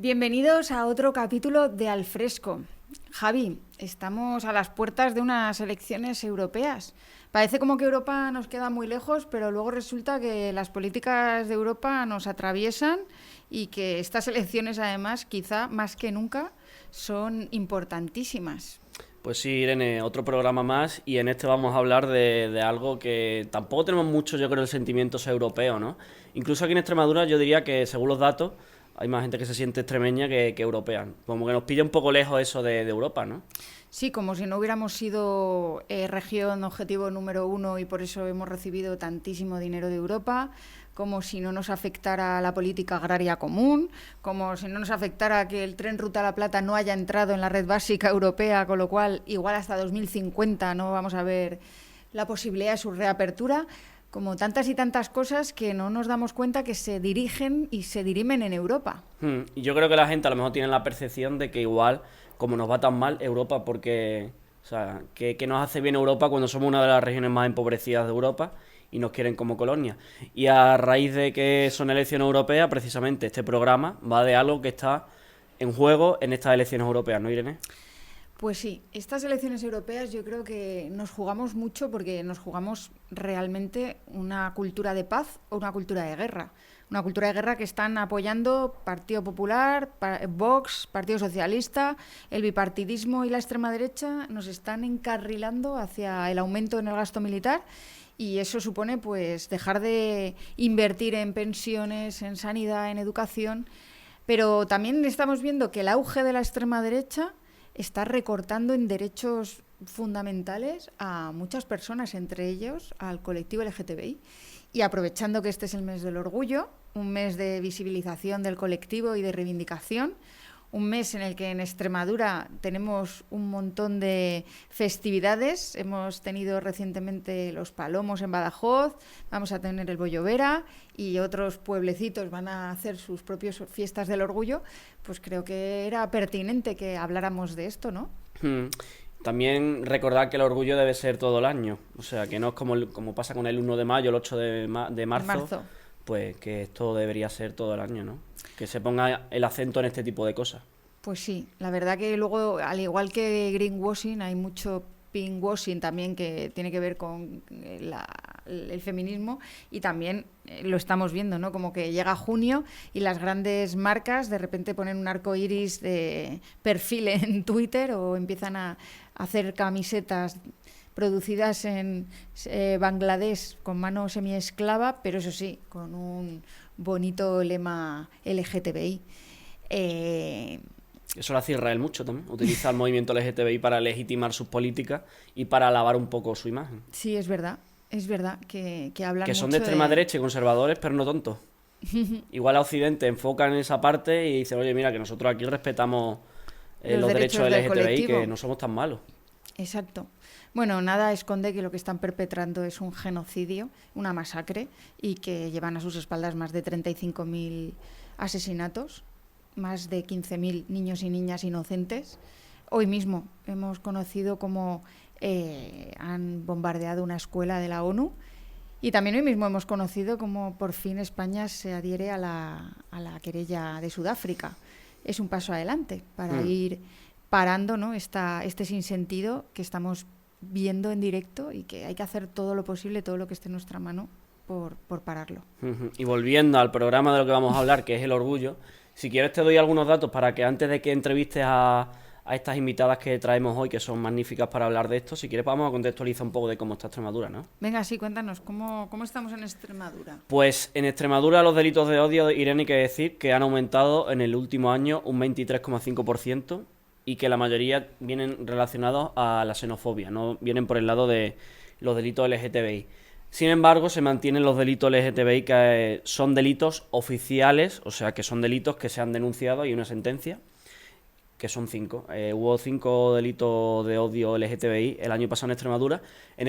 Bienvenidos a otro capítulo de Al Fresco. Javi, estamos a las puertas de unas elecciones europeas. Parece como que Europa nos queda muy lejos, pero luego resulta que las políticas de Europa nos atraviesan y que estas elecciones, además, quizá más que nunca, son importantísimas. Pues sí, Irene, otro programa más y en este vamos a hablar de algo que tampoco tenemos mucho, yo creo, el sentimiento europeo, ¿no? Incluso aquí en Extremadura yo diría que, según los datos, hay más gente que se siente extremeña que europea. Como que nos pilla un poco lejos eso de Europa, ¿no? Sí, como si no hubiéramos sido región objetivo número uno y por eso hemos recibido tantísimo dinero de Europa, como si no nos afectara la política agraria común, como si no nos afectara que el tren Ruta a la Plata no haya entrado en la red básica europea, con lo cual igual hasta 2050 no vamos a ver la posibilidad de su reapertura, como tantas y tantas cosas que no nos damos cuenta que se dirigen y se dirimen en Europa. Y yo creo que la gente a lo mejor tiene la percepción de que igual, como nos va tan mal Europa, porque, o sea, que nos hace bien Europa cuando somos una de las regiones más empobrecidas de Europa y nos quieren como colonia. Y a raíz de que son elecciones europeas, precisamente este programa va de algo que está en juego en estas elecciones europeas, ¿no, Irene? Pues sí, estas elecciones europeas yo creo que nos jugamos mucho porque nos jugamos realmente una cultura de paz o una cultura de guerra. Una cultura de guerra que están apoyando Partido Popular, Vox, Partido Socialista, el bipartidismo y la extrema derecha nos están encarrilando hacia el aumento en el gasto militar y eso supone pues dejar de invertir en pensiones, en sanidad, en educación, pero también estamos viendo que el auge de la extrema derecha está recortando en derechos fundamentales a muchas personas, entre ellos al colectivo LGTBI. Y aprovechando que este es el mes del orgullo, un mes de visibilización del colectivo y de reivindicación, un mes en el que en Extremadura tenemos un montón de festividades. Hemos tenido recientemente los Palomos en Badajoz, vamos a tener el Boyovera y otros pueblecitos van a hacer sus propias fiestas del orgullo. Pues creo que era pertinente que habláramos de esto, ¿no? También recordar que el orgullo debe ser todo el año, o sea, que no es como pasa con el 1 de mayo, el 8 de marzo, pues que esto debería ser todo el año, ¿no? Que se ponga el acento en este tipo de cosas. Pues sí, la verdad que luego, al igual que greenwashing, hay mucho pinkwashing también que tiene que ver con el feminismo y también lo estamos viendo, ¿no? Como que llega junio y las grandes marcas de repente ponen un arco iris de perfil en Twitter o empiezan a hacer camisetas producidas en Bangladesh con mano semiesclava, pero eso sí, con un bonito lema LGTBI. Eso lo hace Israel mucho también, utiliza el movimiento LGTBI para legitimar sus políticas y para alabar un poco su imagen. Sí, es verdad que hablan Que son mucho de extrema derecha y conservadores, pero no tontos. Igual a Occidente enfocan en esa parte y dicen, oye, mira, que nosotros aquí respetamos los derechos LGTBI, que no somos tan malos. Exacto. Bueno, nada esconde que lo que están perpetrando es un genocidio, una masacre, y que llevan a sus espaldas más de 35.000 asesinatos, más de 15.000 niños y niñas inocentes. Hoy mismo hemos conocido cómo han bombardeado una escuela de la ONU y también hoy mismo hemos conocido cómo por fin España se adhiere a la querella de Sudáfrica. Es un paso adelante para ir parando, ¿no? este sinsentido que estamos viendo en directo y que hay que hacer todo lo posible, todo lo que esté en nuestra mano por pararlo. Y volviendo al programa de lo que vamos a hablar, que es el orgullo, si quieres te doy algunos datos para que antes de que entrevistes a estas invitadas que traemos hoy, que son magníficas para hablar de esto, si quieres vamos a contextualizar un poco de cómo está Extremadura, ¿no? Venga, sí, cuéntanos, ¿cómo estamos en Extremadura? Pues en Extremadura los delitos de odio, Irene, hay que decir que han aumentado en el último año un 23,5% y que la mayoría vienen relacionados a la xenofobia, no vienen por el lado de los delitos LGTBI. Sin embargo, se mantienen los delitos LGTBI que son delitos oficiales, o sea, que son delitos que se han denunciado y hay una sentencia, que son 5. Hubo 5 delitos de odio LGTBI el año pasado en Extremadura. En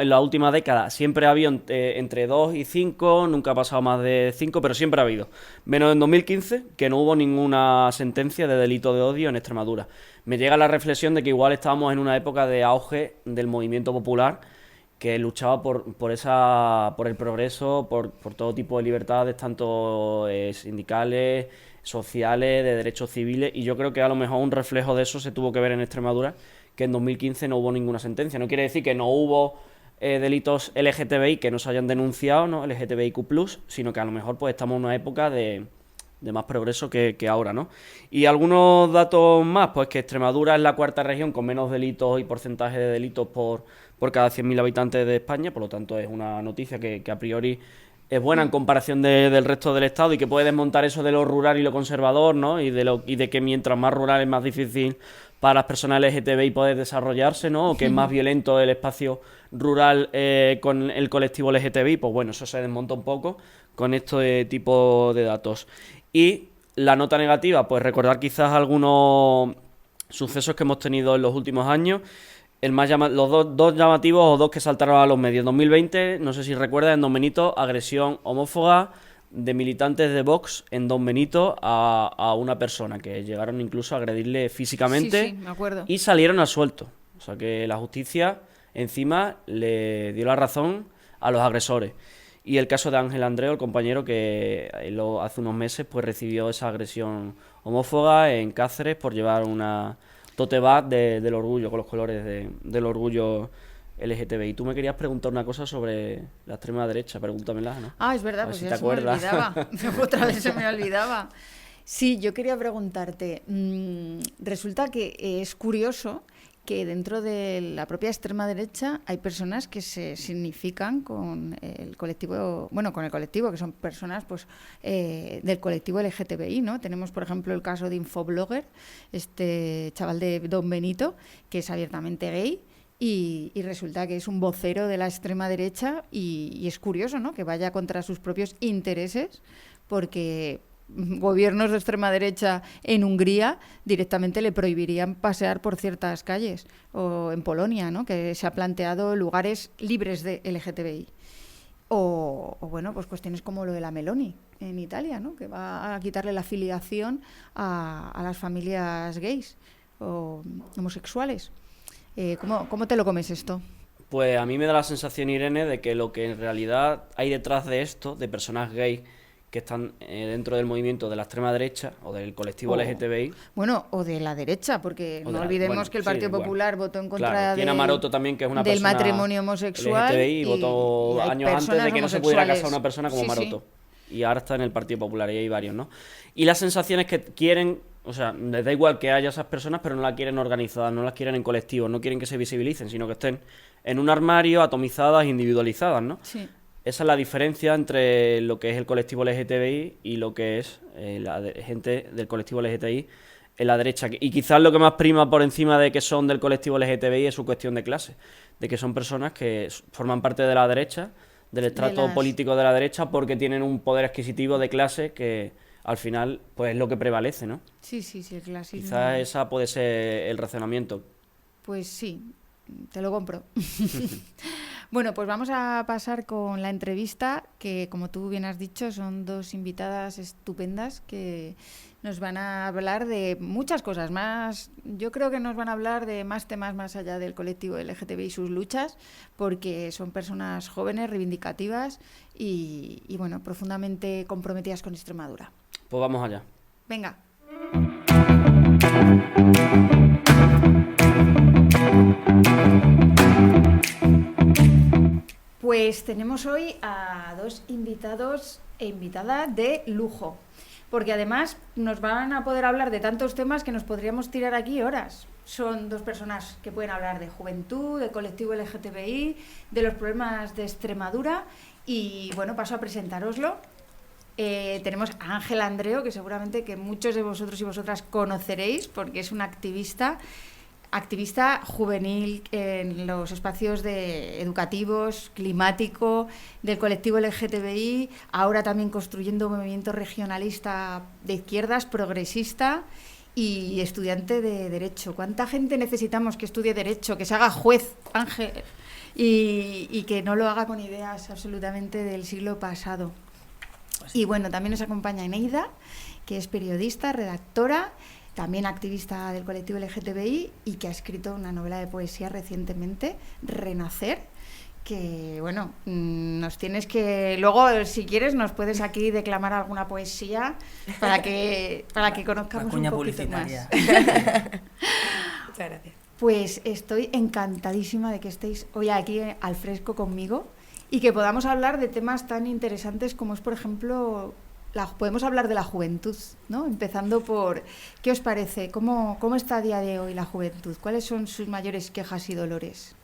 la última década siempre ha habido entre 2 y 5, nunca ha pasado más de 5, pero siempre ha habido. Menos en 2015, que no hubo ninguna sentencia de delito de odio en Extremadura. Me llega la reflexión de que igual estábamos en una época de auge del movimiento popular, que luchaba por el progreso, por todo tipo de libertades, tanto sindicales, sociales, de derechos civiles, y yo creo que a lo mejor un reflejo de eso se tuvo que ver en Extremadura, que en 2015 no hubo ninguna sentencia. No quiere decir que no hubo delitos LGTBI que no se hayan denunciado, ¿no? LGTBIQ+, sino que a lo mejor pues estamos en una época de más progreso que ahora, ¿no? Y algunos datos más, pues que Extremadura es la cuarta región con menos delitos y porcentaje de delitos por cada 100.000 habitantes de España, por lo tanto es una noticia que a priori es buena en comparación del resto del estado y que puede desmontar eso de lo rural y lo conservador, ¿no? Y de que mientras más rural es más difícil para las personas LGTBI poder desarrollarse, ¿no? O que es más violento el espacio rural con el colectivo LGTBI, pues bueno, eso se desmonta un poco con este tipo de datos. Y la nota negativa, pues recordar quizás algunos sucesos que hemos tenido en los últimos años. Los dos llamativos o dos que saltaron a los medios. En 2020, no sé si recuerdas, en Don Benito, agresión homófoba de militantes de Vox en Don Benito a una persona, que llegaron incluso a agredirle físicamente. Sí, me acuerdo. Y salieron absueltos. O sea que la justicia encima le dio la razón a los agresores. Y el caso de Ángel Andreu, el compañero que hace unos meses pues recibió esa agresión homófoba en Cáceres por llevar una tote bag del orgullo, con los colores del orgullo LGTBI. Tú me querías preguntar una cosa sobre la extrema derecha, pregúntamela, ¿no? Ah, es verdad, pues ya se me olvidaba. Otra vez se me olvidaba. Sí, yo quería preguntarte, resulta que es curioso que dentro de la propia extrema derecha hay personas que se significan con el colectivo, que son personas pues del colectivo LGTBI, ¿no? Tenemos, por ejemplo, el caso de Infoblogger, este chaval de Don Benito, que es abiertamente gay, y resulta que es un vocero de la extrema derecha, y es curioso, ¿no?, que vaya contra sus propios intereses, porque gobiernos de extrema derecha en Hungría directamente le prohibirían pasear por ciertas calles, o en Polonia, ¿no?, que se ha planteado lugares libres de LGTBI, o bueno, pues cuestiones como lo de la Meloni en Italia, ¿no?, que va a quitarle la afiliación a las familias gays o homosexuales. ¿Cómo te lo comes esto? Pues a mí me da la sensación, Irene, de que lo que en realidad hay detrás de esto, de personas gays que están dentro del movimiento de la extrema derecha o del colectivo LGTBI. Bueno, o de la derecha, porque no olvidemos que el Partido Popular votó en contra tiene a Maroto también, que es una del persona matrimonio homosexual. LGTBI, y votó años antes de que no se pudiera casar una persona como Maroto. Sí. Y ahora está en el Partido Popular, y hay varios, ¿no? Y la sensación es que quieren, o sea, les da igual que haya esas personas, pero no las quieren organizadas, no las quieren en colectivos, no quieren que se visibilicen, sino que estén en un armario, atomizadas, individualizadas, ¿no? Sí. Esa es la diferencia entre lo que es el colectivo LGTBI y lo que es la gente del colectivo LGTBI en la derecha. Y quizás lo que más prima por encima de que son del colectivo LGTBI es su cuestión de clase, de que son personas que forman parte de la derecha, del estrato político de la derecha, porque tienen un poder adquisitivo de clase que al final pues es lo que prevalece, ¿no? Sí, el clasismo. Quizás esa puede ser el razonamiento. Pues sí, te lo compro. Bueno, pues vamos a pasar con la entrevista, que como tú bien has dicho, son dos invitadas estupendas que nos van a hablar de muchas cosas más. Yo creo que nos van a hablar de más temas más allá del colectivo LGTBI y sus luchas, porque son personas jóvenes, reivindicativas y bueno, profundamente comprometidas con Extremadura. Pues vamos allá. Venga. Pues tenemos hoy a dos invitados e invitadas de lujo, porque además nos van a poder hablar de tantos temas que nos podríamos tirar aquí horas. Son dos personas que pueden hablar de juventud, del colectivo LGTBI, de los problemas de Extremadura y bueno, paso a presentároslo. Tenemos a Ángel Andreu, que seguramente que muchos de vosotros y vosotras conoceréis porque es una activista juvenil en los espacios educativos, climático, del colectivo LGTBI, ahora también construyendo un movimiento regionalista de izquierdas, progresista y estudiante de Derecho. ¿Cuánta gente necesitamos que estudie Derecho, que se haga juez, Ángel, y que no lo haga con ideas absolutamente del siglo pasado? Y bueno, también nos acompaña Eneida, que es periodista, redactora, también activista del colectivo LGTBI y que ha escrito una novela de poesía recientemente, Renacer, que, bueno, nos tienes que... Luego, si quieres, nos puedes aquí declamar alguna poesía para que conozcamos un poquito publicitaria. más. Muchas gracias. Pues estoy encantadísima de que estéis hoy aquí al fresco conmigo y que podamos hablar de temas tan interesantes como es, por ejemplo, podemos hablar de la juventud, ¿no? Empezando por, ¿qué os parece? ¿Cómo está a día de hoy la juventud? ¿Cuáles son sus mayores quejas y dolores?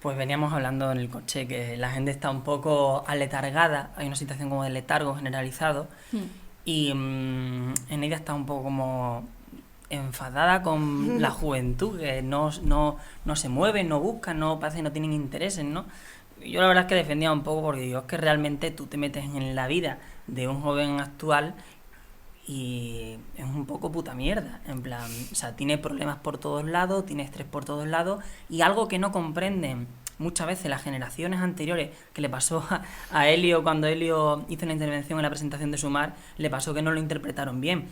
Pues veníamos hablando en el coche que la gente está un poco aletargada, hay una situación como de letargo generalizado y en ella está un poco como enfadada con la juventud, que no se mueven, no buscan, parece que no tienen intereses, ¿no? Yo la verdad es que defendía un poco porque digo, es que realmente tú te metes en la vida de un joven actual y es un poco puta mierda, en plan, o sea, tiene problemas por todos lados, tiene estrés por todos lados y algo que no comprenden muchas veces las generaciones anteriores, que le pasó a Helio cuando Helio hizo una intervención en la presentación de Sumar, le pasó que no lo interpretaron bien.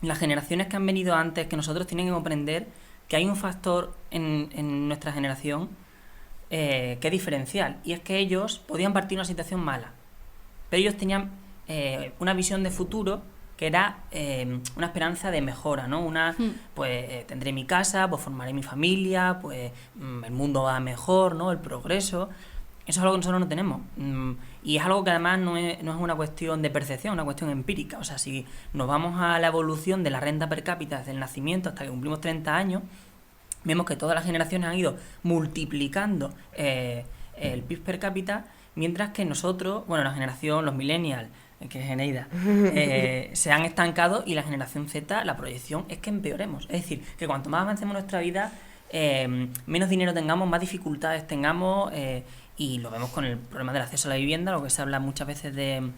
Las generaciones que han venido antes que nosotros tienen que comprender que hay un factor en nuestra generación que es diferencial, y es que ellos podían partir de una situación mala, pero ellos tenían una visión de futuro que era una esperanza de mejora, ¿no? Tendré mi casa, pues formaré mi familia, pues el mundo va mejor, ¿no? El progreso. Eso es algo que nosotros no tenemos. Y es algo que además no es una cuestión de percepción, es una cuestión empírica. O sea, si nos vamos a la evolución de la renta per cápita desde el nacimiento hasta que cumplimos 30 años, vemos que todas las generaciones han ido multiplicando el PIB per cápita, mientras que nosotros, bueno, la generación, los millennials, que es Eneida, se han estancado, y la generación Z, la proyección es que empeoremos. Es decir, que cuanto más avancemos en nuestra vida, menos dinero tengamos, más dificultades tengamos, y lo vemos con el problema del acceso a la vivienda, lo que se habla muchas veces de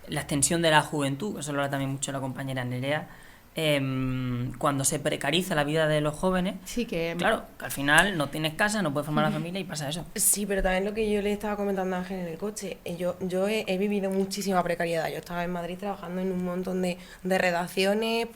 la extensión de la juventud, eso lo habla también mucho la compañera Nerea, cuando se precariza la vida de los jóvenes, sí, claro, que al final no tienes casa, no puedes formar la familia y pasa eso. Sí, pero también lo que yo le estaba comentando a Ángel en el coche, yo he vivido muchísima precariedad. Yo estaba en Madrid trabajando en un montón de redacciones,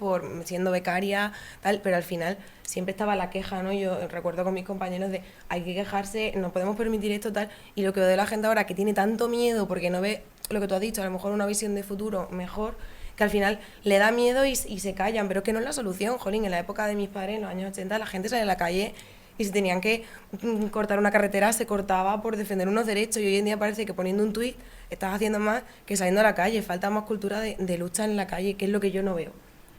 siendo becaria, tal, pero al final siempre estaba la queja, ¿no? Yo recuerdo con mis compañeros de hay que quejarse, no podemos permitir esto, tal, y lo que veo de la gente ahora que tiene tanto miedo porque no ve lo que tú has dicho, a lo mejor una visión de futuro mejor, que al final le da miedo y se callan, pero es que no es la solución. Jolín, en la época de mis padres, en los años 80, la gente salía a la calle y si tenían que cortar una carretera, se cortaba por defender unos derechos, y hoy en día parece que poniendo un tuit estás haciendo más que saliendo a la calle. Falta más cultura de lucha en la calle, que es lo que yo no veo.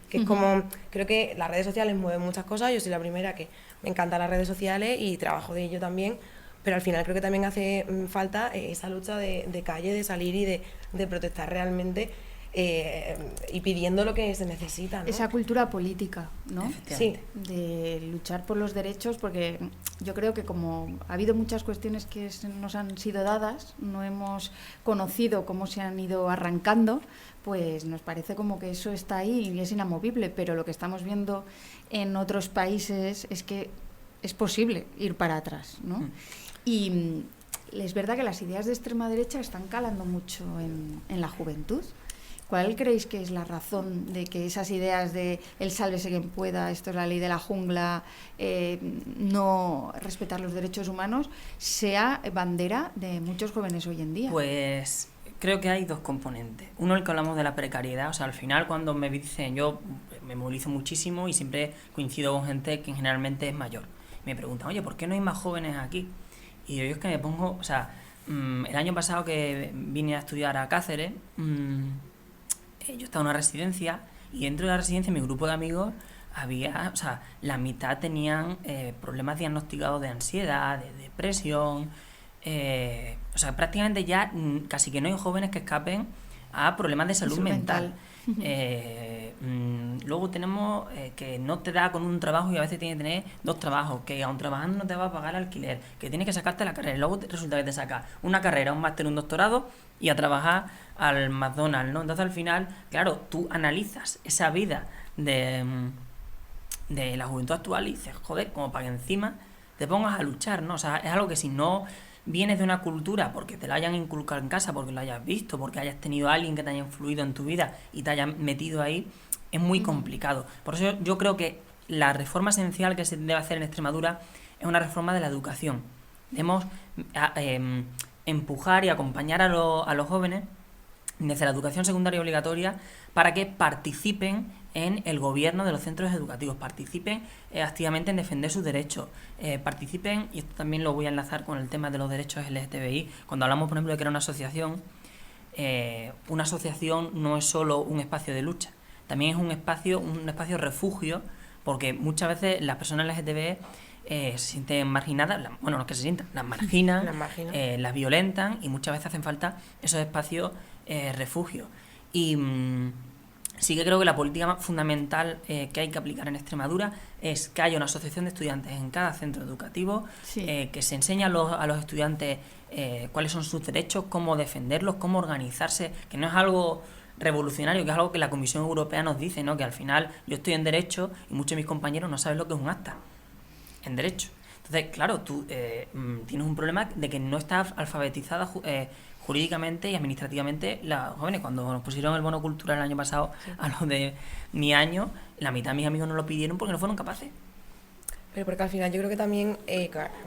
Que es como, creo que las redes sociales mueven muchas cosas, yo soy la primera que me encantan las redes sociales y trabajo de ello también, pero al final creo que también hace falta esa lucha de calle, de salir y de protestar realmente, y pidiendo lo que se necesita, ¿no? Esa cultura política, ¿no? Sí. De luchar por los derechos, porque yo creo que como ha habido muchas cuestiones que nos han sido dadas, no hemos conocido cómo se han ido arrancando, pues nos parece como que eso está ahí y es inamovible, pero lo que estamos viendo en otros países es que es posible ir para atrás, ¿no? Y es verdad que las ideas de extrema derecha están calando mucho en la juventud. ¿Cuál creéis que es la razón de que esas ideas de el sálvese quien pueda, esto es la ley de la jungla, no respetar los derechos humanos, sea bandera de muchos jóvenes hoy en día? Pues creo que hay dos componentes. Uno, el que hablamos de la precariedad. O sea, al final cuando me dicen, yo me movilizo muchísimo y siempre coincido con gente que generalmente es mayor. Me preguntan, oye, ¿por qué no hay más jóvenes aquí? Y yo es que me pongo, o sea, el año pasado que vine a estudiar a Cáceres, yo estaba en una residencia, y dentro de la residencia mi grupo de amigos había, o sea, la mitad tenían problemas diagnosticados de ansiedad, de depresión, o sea, prácticamente ya casi que no hay jóvenes que escapen a problemas de salud mental. Luego tenemos que no te da con un trabajo y a veces tienes que tener dos trabajos, que aun trabajando no te va a pagar alquiler, que tienes que sacarte la carrera, y luego resulta que te sacas una carrera, un máster, un doctorado y a trabajar al McDonald's, ¿no? Entonces al final, claro, tú analizas esa vida de la juventud actual y dices, joder, como para que encima te pongas a luchar, ¿no? O sea, es algo que si no vienes de una cultura porque te la hayan inculcado en casa, porque lo hayas visto, porque hayas tenido a alguien que te haya influido en tu vida y te haya metido ahí, es muy complicado. Por eso yo creo que la reforma esencial que se debe hacer en Extremadura es una reforma de la educación. Debemos empujar y acompañar a los jóvenes desde la educación secundaria obligatoria para que participen en el gobierno de los centros educativos, participen activamente en defender sus derechos, participen, y esto también lo voy a enlazar con el tema de los derechos LGTBI, cuando hablamos, por ejemplo, de crear una asociación no es solo un espacio de lucha, también es un espacio refugio, porque muchas veces las personas LGTBI se sienten marginadas, no es que se sientan, las marginan, las violentan, y muchas veces hacen falta esos espacios refugio. Y sí que creo que la política más fundamental que hay que aplicar en Extremadura es que haya una asociación de estudiantes en cada centro educativo, que se enseñe a los estudiantes cuáles son sus derechos, cómo defenderlos, cómo organizarse, que no es algo revolucionario, que es algo que la Comisión Europea nos dice, ¿no? Que al final yo estoy en derecho y muchos de mis compañeros no saben lo que es un acta en derecho. Entonces, claro, tú tienes un problema de que no estás alfabetizada jurídicamente y administrativamente los jóvenes. Cuando nos pusieron el bono cultural el año pasado, a los de mi año, la mitad de mis amigos no lo pidieron porque no fueron capaces. Pero porque al final yo creo que también,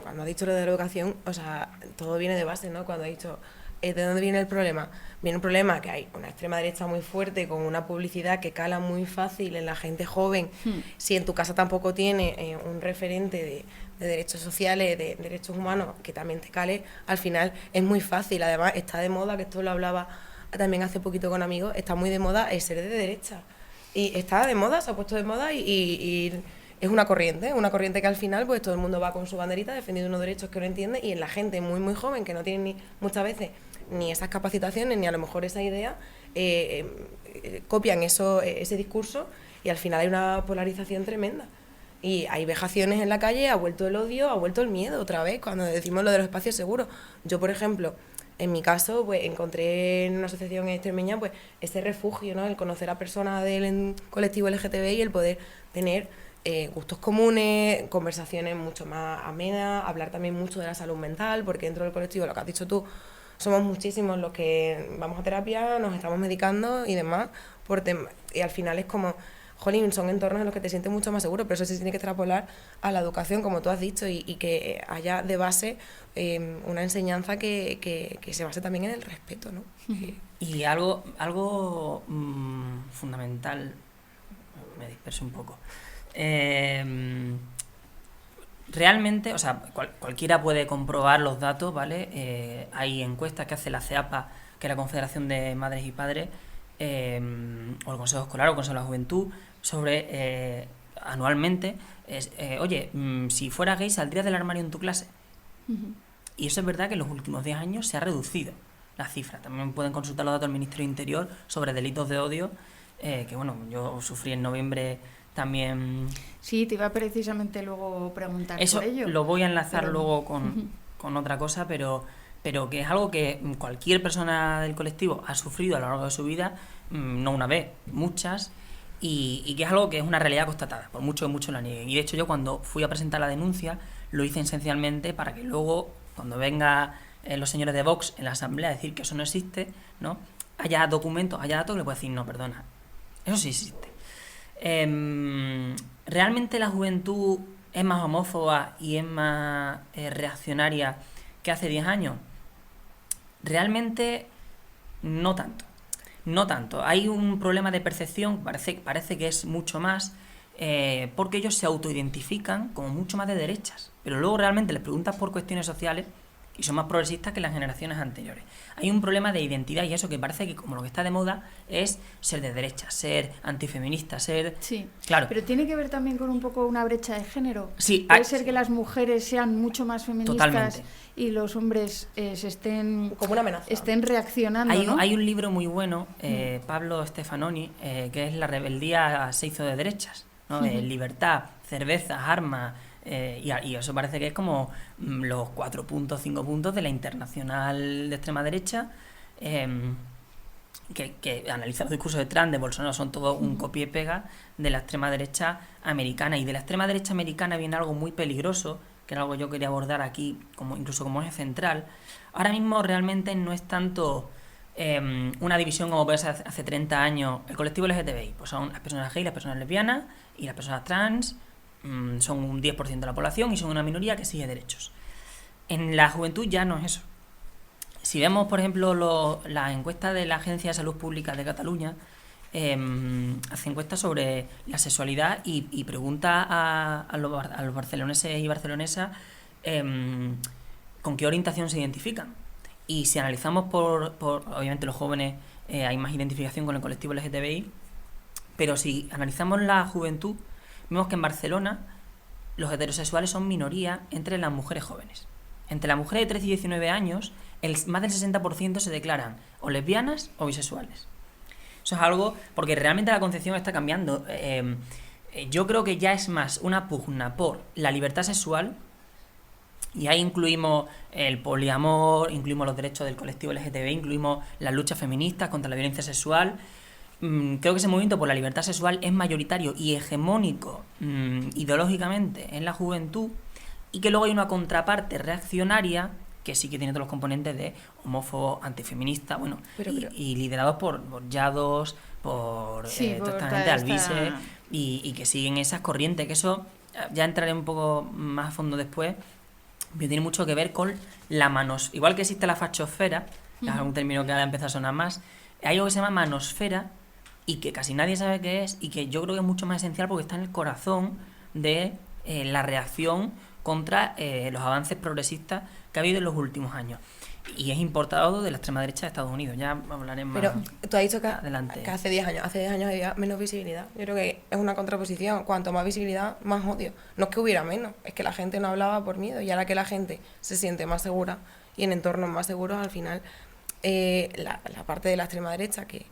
cuando has dicho lo de la educación, o sea, todo viene de base, ¿no? Cuando has dicho, ¿de dónde viene el problema? Viene un problema que hay una extrema derecha muy fuerte, con una publicidad que cala muy fácil en la gente joven. Si en tu casa tampoco tiene un referente de derechos sociales, de derechos humanos, que también te cale, al final es muy fácil. Además, está de moda, que esto lo hablaba también hace poquito con amigos, está muy de moda el ser de derecha. Y está de moda, se ha puesto de moda y es una corriente que al final pues todo el mundo va con su banderita defendiendo unos derechos que no entiende, y en la gente muy muy joven que no tiene muchas veces ni esas capacitaciones ni a lo mejor esa idea, copian ese discurso, y al final hay una polarización tremenda. Y hay vejaciones en la calle, ha vuelto el odio, ha vuelto el miedo otra vez, cuando decimos lo de los espacios seguros. Yo, por ejemplo, en mi caso, pues encontré en una asociación extremeña pues ese refugio, ¿no? El conocer a personas del colectivo LGTBI y el poder tener gustos comunes, conversaciones mucho más amenas, hablar también mucho de la salud mental, porque dentro del colectivo, lo que has dicho tú, somos muchísimos los que vamos a terapia, nos estamos medicando y demás, y al final es como, jolín, son entornos en los que te sientes mucho más seguro, pero eso sí tiene que extrapolar a la educación, como tú has dicho, y que haya de base una enseñanza que se base también en el respeto, ¿no? Y algo fundamental, me disperso un poco. Realmente, o sea, cualquiera puede comprobar los datos, ¿vale? Hay encuestas que hace la CEAPA, que es la Confederación de Madres y Padres, o el Consejo Escolar o el Consejo de la Juventud, sobre anualmente, si fuera gay, ¿saldrías del armario en tu clase? Y eso es verdad que en los últimos 10 años se ha reducido la cifra. También pueden consultar los datos del Ministerio del Interior sobre delitos de odio, que bueno, yo sufrí en noviembre también. Sí, te iba precisamente luego preguntar eso por ello. Lo voy a enlazar luego con otra cosa, pero que es algo que cualquier persona del colectivo ha sufrido a lo largo de su vida, no una vez, muchas, y que es algo que es una realidad constatada, por mucho que muchos la nieguen. Y de hecho yo, cuando fui a presentar la denuncia, lo hice esencialmente para que luego, cuando venga los señores de Vox en la asamblea a decir que eso no existe, ¿no?, haya documentos, haya datos que le pueda decir, no, perdona, eso sí existe. ¿Realmente la juventud es más homófoba y es más reaccionaria que hace 10 años? Realmente no tanto. No tanto. Hay un problema de percepción, parece que es mucho más, porque ellos se autoidentifican como mucho más de derechas. Pero luego realmente les preguntas por cuestiones sociales y son más progresistas que las generaciones anteriores. Hay un problema de identidad, y eso que parece que como lo que está de moda es ser de derecha, ser antifeminista, ser... Sí, claro. Pero tiene que ver también con un poco una brecha de género. Sí, puede ser que las mujeres sean mucho más feministas. Totalmente. Y los hombres se estén... Como una amenaza. Estén reaccionando, ¿no? Hay un libro muy bueno, Pablo Stefanoni, que es La rebeldía se hizo de derechas, ¿no? Libertad, cerveza, armas... y eso parece que es como los 4 puntos, 5 puntos de la internacional de extrema derecha, que analiza los discursos de Trump, de Bolsonaro, son todo un copia y pega de la extrema derecha americana. Y de la extrema derecha americana viene algo muy peligroso, que era algo que yo quería abordar aquí, incluso como eje central. Ahora mismo realmente no es tanto una división como puede ser hace 30 años. El colectivo LGTBI, pues son las personas gays, las personas lesbianas y las personas trans, son un 10% de la población y son una minoría que sigue derechos. En la juventud ya no es eso. Si vemos, por ejemplo, la encuesta de la Agencia de Salud Pública de Cataluña, hace encuestas sobre la sexualidad y pregunta a los barceloneses y barcelonesas con qué orientación se identifican. Y si analizamos por obviamente los jóvenes, hay más identificación con el colectivo LGTBI, pero si analizamos la juventud, vemos que en Barcelona los heterosexuales son minoría entre las mujeres jóvenes. Entre las mujeres de 13 y 19 años, más del 60% se declaran o lesbianas o bisexuales. Eso es algo, porque realmente la concepción está cambiando. Yo creo que ya es más una pugna por la libertad sexual, y ahí incluimos el poliamor, incluimos los derechos del colectivo LGTBI, incluimos las luchas feministas contra la violencia sexual. Creo que ese movimiento por la libertad sexual es mayoritario y hegemónico ideológicamente en la juventud, y que luego hay una contraparte reaccionaria que sí que tiene todos los componentes de homófobo, antifeminista, bueno, y liderados por Llados, por totalmente Alvise, y que siguen esas corrientes, que eso ya entraré un poco más a fondo después, pero tiene mucho que ver con la igual que existe la fachosfera, que es un término que ahora empieza a sonar más, hay algo que se llama manosfera y que casi nadie sabe qué es, y que yo creo que es mucho más esencial porque está en el corazón de la reacción contra los avances progresistas que ha habido en los últimos años. Y es importado de la extrema derecha de Estados Unidos. Ya hablaremos más. Pero tú has dicho que adelante. Hace 10 años había menos visibilidad. Yo creo que es una contraposición. Cuanto más visibilidad, más odio. No es que hubiera menos, es que la gente no hablaba por miedo. Y ahora que la gente se siente más segura y en entornos más seguros, al final la parte de la extrema derecha que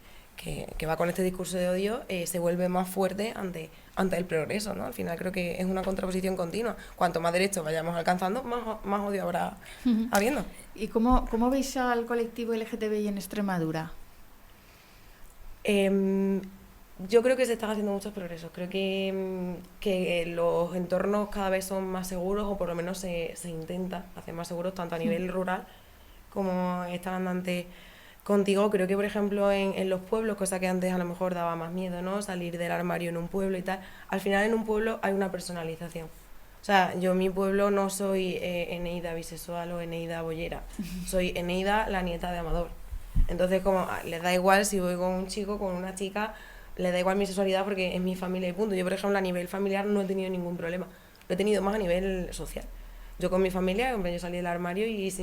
va con este discurso de odio se vuelve más fuerte ante el progreso, ¿no? Al final creo que es una contraposición continua. Cuanto más derechos vayamos alcanzando, más odio habrá habiendo. ¿Y cómo veis al colectivo LGTBI en Extremadura? Yo creo que se están haciendo muchos progresos. Creo que los entornos cada vez son más seguros, o por lo menos se intenta hacer más seguros, tanto a nivel rural como estaban antes contigo. Creo que, por ejemplo, en los pueblos, cosa que antes a lo mejor daba más miedo, ¿no? Salir del armario en un pueblo y tal. Al final en un pueblo hay una personalización. O sea, yo en mi pueblo no soy Eneida bisexual o Eneida boyera. Soy Eneida, la nieta de Amador. Entonces, como les da igual si voy con un chico, con una chica, les da igual mi sexualidad porque es mi familia y punto. Yo, por ejemplo, a nivel familiar no he tenido ningún problema. Lo he tenido más a nivel social. Yo con mi familia, yo salí del armario y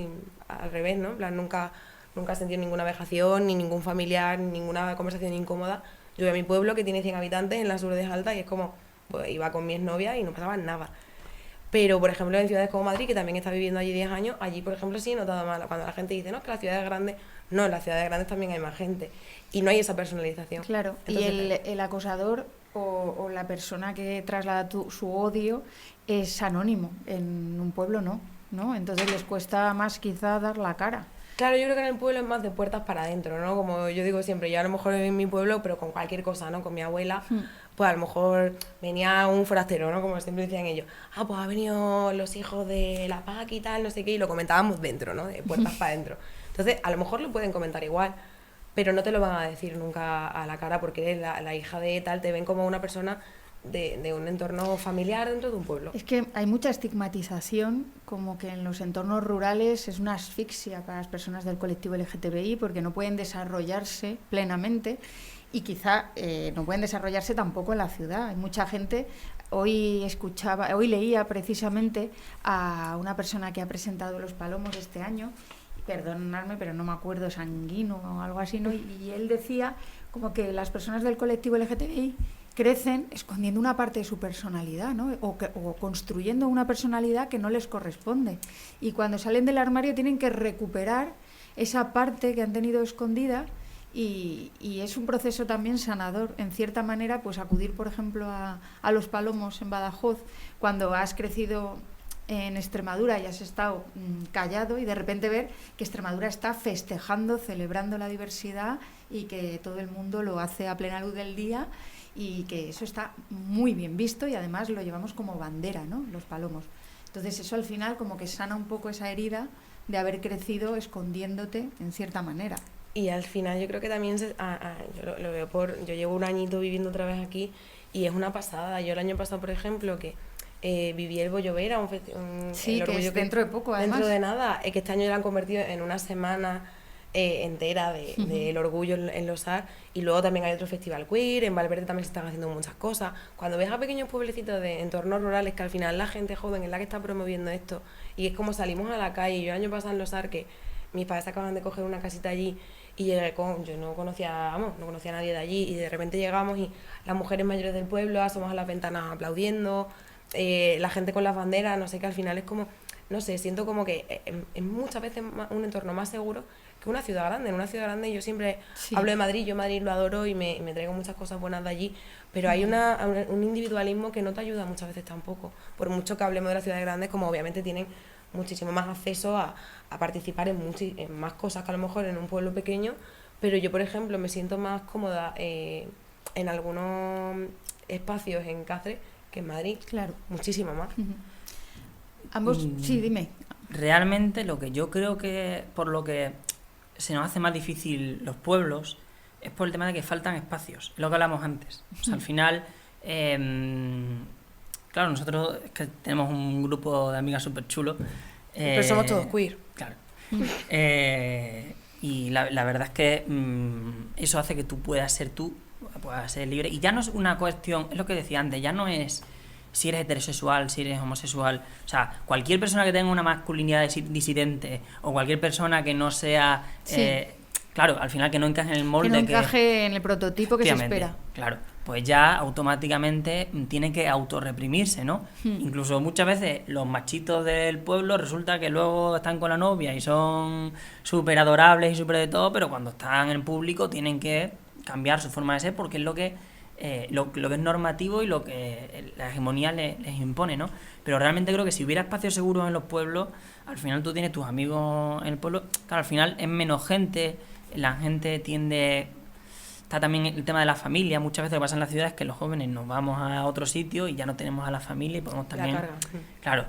al revés, ¿no? En plan, nunca he sentido ninguna vejación, ni ningún familiar, ni ninguna conversación incómoda. Yo voy a mi pueblo, que tiene 100 habitantes, en las Urdes Altas, y es como, pues iba con mi exnovia y no pasaba nada. Pero, por ejemplo, en ciudades como Madrid, que también está viviendo allí 10 años, allí, por ejemplo, sí he notado más. Cuando la gente dice, no, es que las ciudades grandes, no, en las ciudades grandes también hay más gente. Y no hay esa personalización. Claro, entonces, y el acosador o la persona que traslada su odio es anónimo. En un pueblo no. Entonces les cuesta más quizá dar la cara. Claro, yo creo que en el pueblo es más de puertas para adentro, ¿no? Como yo digo siempre, yo a lo mejor en mi pueblo, pero con cualquier cosa, ¿no? Con mi abuela, pues a lo mejor venía un forastero, ¿no? Como siempre decían ellos, pues ha venido los hijos de la PAC y tal, no sé qué, y lo comentábamos dentro, ¿no? De puertas para adentro. Entonces, a lo mejor lo pueden comentar igual, pero no te lo van a decir nunca a la cara porque eres la hija de tal, te ven como una persona de un entorno familiar dentro de un pueblo. Es que hay mucha estigmatización, como que en los entornos rurales es una asfixia para las personas del colectivo LGTBI porque no pueden desarrollarse plenamente y quizá no pueden desarrollarse tampoco en la ciudad. Hay mucha gente, hoy leía precisamente a una persona que ha presentado Los Palomos este año, perdonadme, pero no me acuerdo, Sanguino o algo así, ¿no? Y él decía como que las personas del colectivo LGTBI crecen escondiendo una parte de su personalidad, ¿no? O construyendo una personalidad que no les corresponde. Y cuando salen del armario tienen que recuperar esa parte que han tenido escondida y es un proceso también sanador. En cierta manera, pues acudir, por ejemplo, a Los Palomos en Badajoz, cuando has crecido en Extremadura y has estado callado y de repente ver que Extremadura está festejando, celebrando la diversidad y que todo el mundo lo hace a plena luz del día y que eso está muy bien visto y además lo llevamos como bandera, ¿no? Los Palomos. Entonces eso al final como que sana un poco esa herida de haber crecido escondiéndote en cierta manera. Y al final yo creo que también yo lo veo yo llevo un añito viviendo otra vez aquí y es una pasada. Yo el año pasado, por ejemplo, que viví el Bollovera, Sí, el que orgullo es dentro de poco, además. Dentro de nada, que este año ya lo han convertido en una semana entera del orgullo en los AR, y luego también hay otro festival queer, en Valverde también se están haciendo muchas cosas. Cuando ves a pequeños pueblecitos de entornos rurales, que al final la gente joven es la que está promoviendo esto, y es como salimos a la calle. Yo el año pasado en los AR, que mis padres acaban de coger una casita allí, y llegué yo no conocía a nadie de allí, y de repente llegamos y las mujeres mayores del pueblo asomamos a las ventanas aplaudiendo, la gente con las banderas, no sé, que al final es como, no sé, siento como que es muchas veces un entorno más seguro que una ciudad grande. En una ciudad grande yo siempre hablo de Madrid, yo Madrid lo adoro y me traigo muchas cosas buenas de allí, pero hay un individualismo que no te ayuda muchas veces tampoco, por mucho que hablemos de las ciudades grandes, como obviamente tienen muchísimo más acceso a participar en más cosas que a lo mejor en un pueblo pequeño, pero yo por ejemplo me siento más cómoda en algunos espacios en Cáceres que en Madrid, claro, muchísimo más. Ambos, sí, dime. Realmente lo que yo creo que por lo que se nos hace más difícil los pueblos es por el tema de que faltan espacios, es lo que hablamos antes. O sea, al final, claro, nosotros es que tenemos un grupo de amigas súper chulo. Pero somos todos queer. Claro. Y la verdad es que eso hace que tú puedas ser libre. Y ya no es una cuestión, es lo que decía antes, ya no es si eres heterosexual, si eres homosexual. O sea, cualquier persona que tenga una masculinidad disidente o cualquier persona que no sea... claro, al final que no encaje en el molde. Que no encaje en el prototipo que se espera. Claro, pues ya automáticamente tiene que autorreprimirse, ¿no? Incluso muchas veces los machitos del pueblo resulta que luego están con la novia y son súper adorables y súper de todo, pero cuando están en público tienen que cambiar su forma de ser porque es lo que es normativo y lo que la hegemonía les impone, ¿no? Pero realmente creo que si hubiera espacios seguros en los pueblos, al final tú tienes tus amigos en el pueblo, claro, al final es menos gente, la gente tiende... Está también el tema de la familia, muchas veces lo que pasa en las ciudades es que los jóvenes nos vamos a otro sitio y ya no tenemos a la familia y podemos también... La carga. Claro,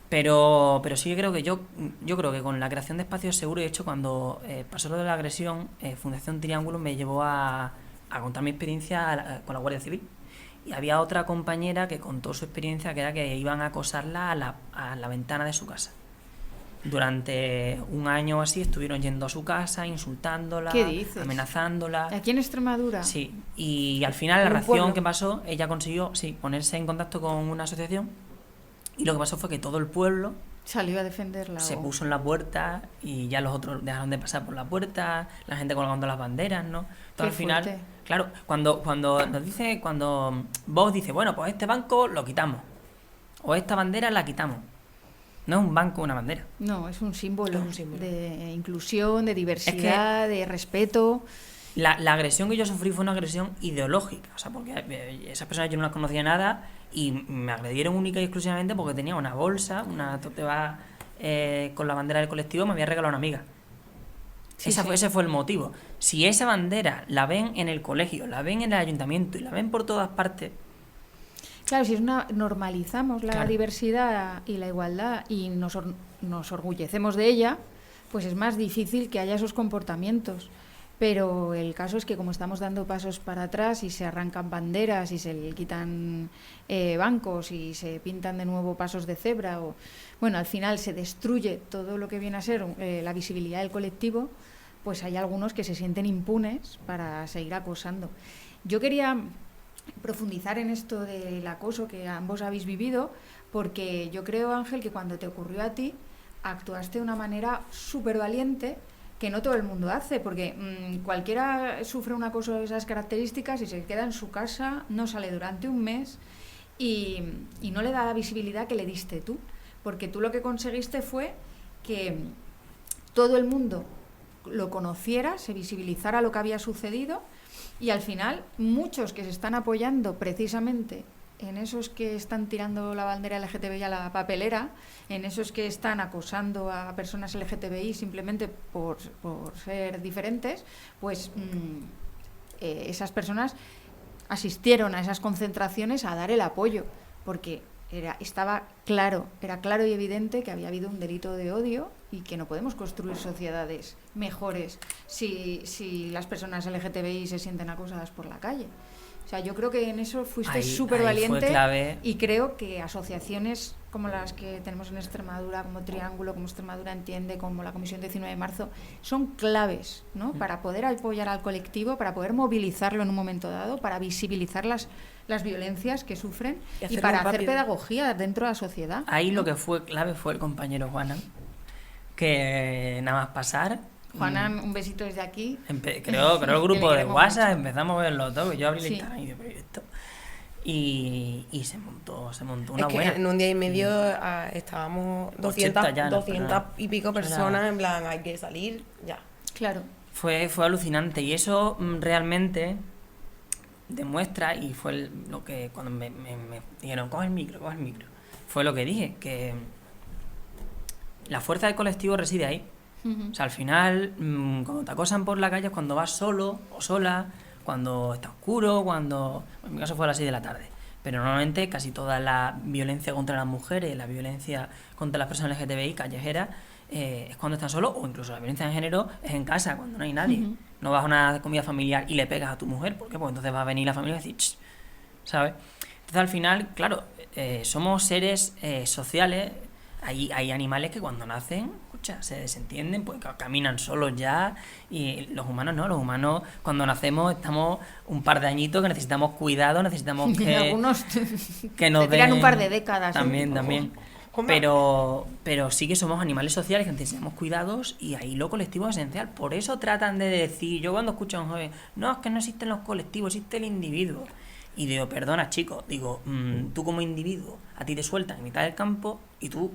pero sí creo que yo creo que con la creación de espacios seguros, de hecho cuando pasó lo de la agresión, Fundación Triángulo me llevó a contar mi experiencia con la Guardia Civil. Y había otra compañera que contó su experiencia, que era que iban a acosarla a la ventana de su casa. Durante un año o así estuvieron yendo a su casa, insultándola, amenazándola. ¿Aquí en Extremadura? Sí, y al final la reacción que pasó, ella consiguió ponerse en contacto con una asociación y lo que pasó fue que todo el pueblo salió a defenderla. Se puso en la puerta y ya los otros dejaron de pasar por la puerta, la gente colgando las banderas, ¿no? Todo al final, fuerte. claro, cuando Vox dice, bueno, pues este banco lo quitamos o esta bandera la quitamos. No es un banco, una bandera. No, es un símbolo, Es un símbolo. de inclusión, de diversidad, de respeto. La agresión que yo sufrí fue una agresión ideológica, o sea, porque esas personas yo no las conocía nada y me agredieron única y exclusivamente porque tenía una bolsa, una tote bag con la bandera del colectivo, me había regalado una amiga. Ese fue el motivo. Si esa bandera la ven en el colegio, la ven en el ayuntamiento y la ven por todas partes... Claro, si normalizamos la diversidad y la igualdad y nos orgullecemos de ella, pues es más difícil que haya esos comportamientos. Pero el caso es que como estamos dando pasos para atrás y se arrancan banderas y se le quitan bancos y se pintan de nuevo pasos de cebra, al final se destruye todo lo que viene a ser la visibilidad del colectivo, pues hay algunos que se sienten impunes para seguir acosando. Yo quería profundizar en esto del acoso que ambos habéis vivido, porque yo creo, Ángel, que cuando te ocurrió a ti, actuaste de una manera súper valiente, que no todo el mundo hace, porque cualquiera sufre un acoso de esas características y se queda en su casa, no sale durante un mes y no le da la visibilidad que le diste tú, porque tú lo que conseguiste fue que todo el mundo lo conociera, se visibilizara lo que había sucedido y al final muchos que se están apoyando precisamente en esos que están tirando la bandera LGTBI a la papelera, en esos que están acosando a personas LGTBI simplemente por ser diferentes, pues esas personas asistieron a esas concentraciones a dar el apoyo, porque era claro y evidente que había habido un delito de odio y que no podemos construir sociedades mejores si las personas LGTBI se sienten acosadas por la calle. O sea, yo creo que en eso fuiste Ahí súper fue valiente clave. y creo que asociaciones como las que tenemos en Extremadura, como Triángulo, como Extremadura Entiende, como la Comisión 19 de marzo, son claves, ¿no? Para poder apoyar al colectivo, para poder movilizarlo en un momento dado, para visibilizar las violencias que sufren Y y hacerlo para hacer rápido. pedagogía dentro de la sociedad. Ahí lo que fue clave fue el compañero Juanan, que nada más pasar... Juanan, un besito desde aquí. Creo el Que grupo le de queremos WhatsApp, mucho. empezamos a verlo todo, yo abrí el Sí. Instagram y dije, pero ¿y esto? Y se montó Es una que buena. en un día y medio estábamos 200, 80 ya, no, 200 pero y pico eso era- personas, en plan, hay que salir ya. Claro. Fue alucinante y eso realmente demuestra, y fue lo que cuando me dijeron, coge el micro, fue lo que dije, que la fuerza del colectivo reside ahí. Ujú. O sea, al final, cuando te acosan por la calle es cuando vas solo o sola, cuando está oscuro, cuando... En mi caso fue a las 6 de la tarde. Pero normalmente casi toda la violencia contra las mujeres, la violencia contra las personas LGTBI callejera, es cuando están solos, o incluso la violencia de género es en casa, cuando no hay nadie. Ujú. No vas a una comida familiar y le pegas a tu mujer. ¿Por qué? Pues entonces va a venir la familia y decir, "Ch", ¿sabes? Entonces al final, claro, somos seres sociales. Hay animales que cuando nacen, escucha, se desentienden, pues caminan solos ya, y los humanos no, los humanos cuando nacemos estamos un par de añitos que necesitamos cuidado, necesitamos que, Algunos que nos te tiran den... un par de décadas. ¿eh? También, Ojo. también. Hombre. Pero sí que somos animales sociales que necesitamos cuidados y ahí lo colectivo es esencial. Por eso tratan de decir, yo cuando escucho a un joven, no, es que no existen los colectivos, existe el individuo. Y digo, perdona chicos, digo, tú como individuo, a ti te sueltan en mitad del campo y tú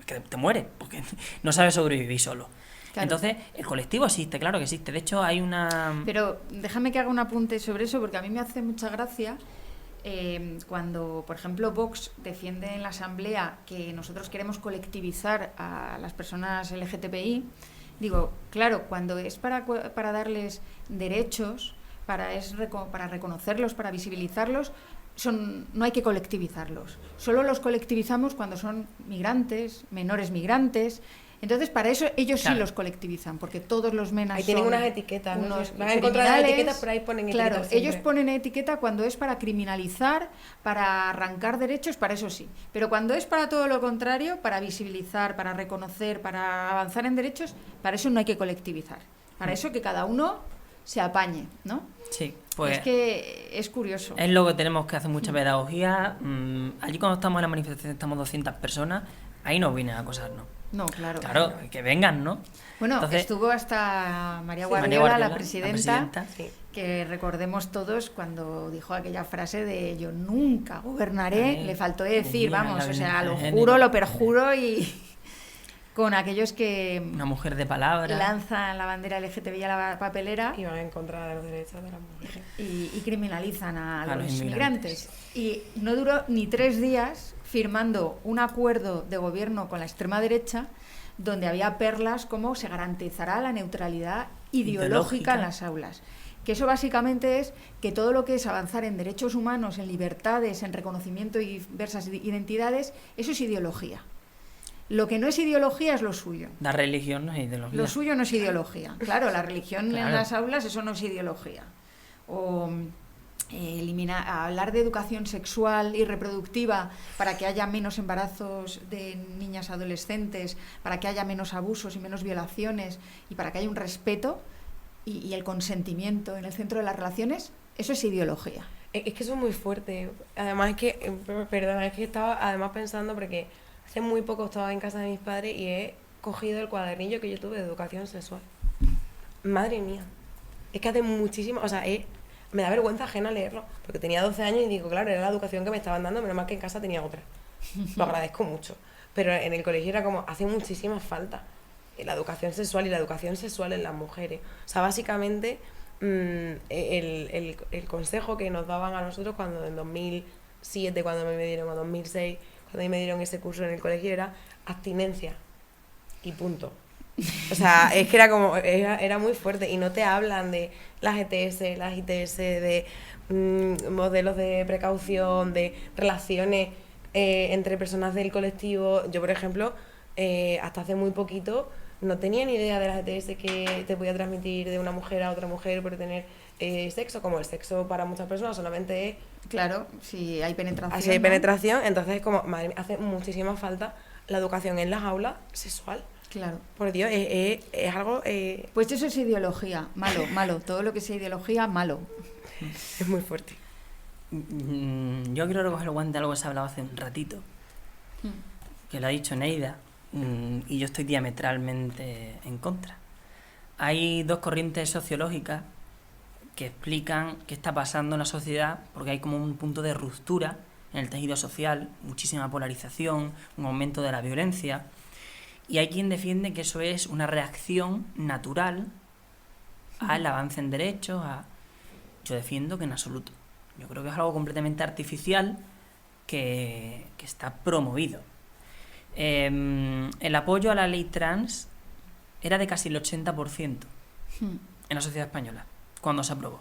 que te mueres, porque no sabes sobrevivir solo. Claro. Entonces, el colectivo existe, claro que existe. De hecho, hay una... Pero déjame que haga un apunte sobre eso, porque a mí me hace mucha gracia cuando, por ejemplo, Vox defiende en la Asamblea que nosotros queremos colectivizar a las personas LGTBI. Digo, claro, cuando es para darles derechos, para reconocerlos, para visibilizarlos, no hay que colectivizarlos. Solo los colectivizamos cuando son migrantes, menores migrantes. Entonces, para eso ellos Claro. sí los colectivizan, porque todos los menas Ahí tienen son unas etiquetas, ¿no? unos Vas a encontrar las criminales. etiquetas, pero ahí ponen etiquetas Claro, siempre. ellos ponen etiqueta cuando es para criminalizar, para arrancar derechos, para eso sí. Pero cuando es para todo lo contrario, para visibilizar, para reconocer, para avanzar en derechos, para eso no hay que colectivizar. Para eso que cada uno se apañe, ¿no? Sí, pues... Es que es curioso. Es lo que tenemos que hacer mucha pedagogía. Allí cuando estamos en la manifestación estamos 200 personas, ahí nos vienen a acosarnos. No, claro. Claro, que vengan, ¿no? Bueno, Entonces- estuvo hasta María Sí, Guardiola, María Guardiola, la presidenta, Sí. que recordemos todos cuando dijo aquella frase de yo nunca gobernaré, Ay, le faltó decir, mira, vamos, la o sea, violencia lo de juro, género. lo perjuro y con aquellos que Una mujer de palabra. lanzan la bandera LGTBI a la papelera Y van en contra de los derechos de las mujeres. y criminalizan a A los los inmigrantes. inmigrantes. Y no duró ni 3 días firmando un acuerdo de gobierno con la extrema derecha donde había perlas como se garantizará la neutralidad ideológica en las aulas. Que eso básicamente es que todo lo que es avanzar en derechos humanos, en libertades, en reconocimiento y diversas identidades, eso es ideología. Lo que no es ideología es lo suyo. La religión no es ideología. Lo suyo no es ideología. Claro, la religión en Claro. las aulas, eso no es ideología. O hablar de educación sexual y reproductiva para que haya menos embarazos de niñas adolescentes, para que haya menos abusos y menos violaciones y para que haya un respeto y el consentimiento en el centro de las relaciones, eso es ideología. Es que eso es muy fuerte. Además es que, perdona, es que estaba además pensando porque hace muy poco estaba en casa de mis padres y he cogido el cuadernillo que yo tuve de educación sexual. Madre mía. Es que hace muchísimo, o sea, me da vergüenza ajena leerlo, porque tenía 12 años y digo, claro, era la educación que me estaban dando, menos mal que en casa tenía otra. Lo agradezco mucho. Pero en el colegio era como, hace muchísima falta la educación sexual y la educación sexual en las mujeres. O sea, básicamente, el consejo que nos daban a nosotros cuando en 2007, cuando me dieron, o 2006, cuando me dieron ese curso en el colegio, era abstinencia. Y punto. O sea, es que era como, era muy fuerte y no te hablan de las ETS, las ITS, de modelos de precaución, de relaciones entre personas del colectivo. Yo, por ejemplo, hasta hace muy poquito no tenía ni idea de las ETS que te podía transmitir de una mujer a otra mujer por tener sexo, como el sexo para muchas personas solamente es Claro, si hay penetración. así hay ¿no? penetración, entonces es como, madre mía, hace muchísima falta la educación en las aulas sexual. Claro. Por Dios, es algo, Pues eso es ideología, malo, malo. Todo lo que sea ideología, malo. es muy fuerte. Yo quiero recoger el guante de algo que se ha hablado hace un ratito, que lo ha dicho Neida, y yo estoy diametralmente en contra. Hay dos corrientes sociológicas que explican qué está pasando en la sociedad, porque hay como un punto de ruptura en el tejido social, muchísima polarización, un aumento de la violencia, y hay quien defiende que eso es una reacción natural al avance en derechos. Yo defiendo que en absoluto. Yo creo que es algo completamente artificial que está promovido. El apoyo a la ley trans era de casi el 80% en la sociedad española cuando se aprobó.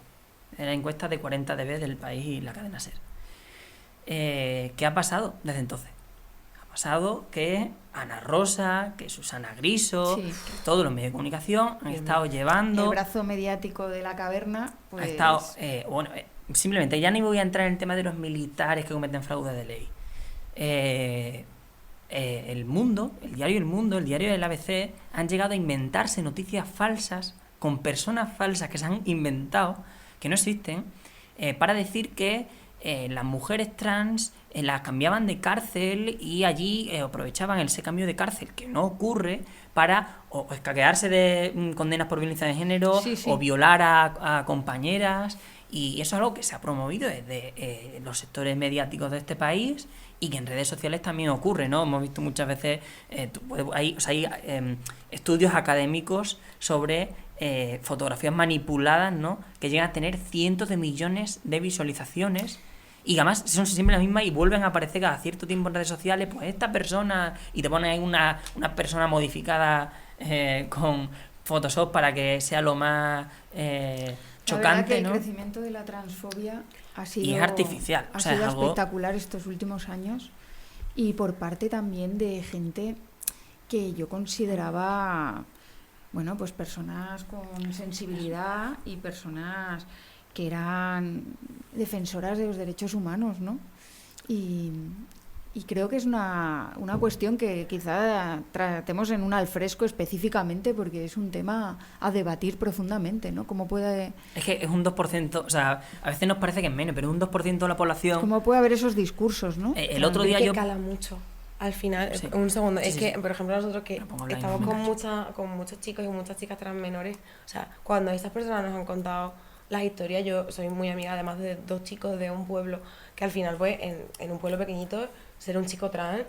Era encuesta de 40 DB del País y la cadena SER. ¿Qué ha pasado desde entonces? Ha pasado que Ana Rosa, que Susana Griso, Sí. que todos los medios de comunicación han estado llevando... El brazo mediático de la caverna, pues... Ha estado, simplemente, ya ni voy a entrar en el tema de los militares que cometen fraude de ley. El Mundo, el diario El Mundo, el diario del ABC, han llegado a inventarse noticias falsas con personas falsas que se han inventado, que no existen, para decir que las mujeres trans las cambiaban de cárcel y allí aprovechaban ese cambio de cárcel, que no ocurre, para o escaquearse de condenas por violencia de género, Sí, sí. o violar a compañeras, y eso es algo que se ha promovido desde los sectores mediáticos de este país y que en redes sociales también ocurre, ¿no? Hemos visto muchas veces, hay estudios académicos sobre fotografías manipuladas, ¿no? Que llegan a tener cientos de millones de visualizaciones y además son siempre las mismas y vuelven a aparecer cada cierto tiempo en redes sociales, pues esta persona, y te ponen ahí una persona modificada con Photoshop para que sea lo más chocante, la verdad que ¿no? el crecimiento de la transfobia ha sido... Y es artificial, Ha o sea, sido es algo... espectacular estos últimos años y por parte también de gente que yo consideraba, bueno, pues personas con sensibilidad y personas que eran defensoras de los derechos humanos, ¿no? Y creo que es una cuestión que quizá tratemos en un alfresco específicamente porque es un tema a debatir profundamente, ¿no? ¿Cómo puede Es un 2%, o sea, a veces nos parece que es menos, pero un 2% de la población... haber esos discursos, ¿no? El otro Pero día que yo... cala mucho. Al final, Sí. un segundo, Sí, es sí, que, sí. por ejemplo, nosotros que Me pongo a hablar y estamos no me con, callo. con muchos chicos y muchas chicas trans menores, o sea, cuando estas personas nos han contado las historias, yo soy muy amiga además de dos chicos de un pueblo, que al final, pues, en un pueblo pequeñito, ser un chico trans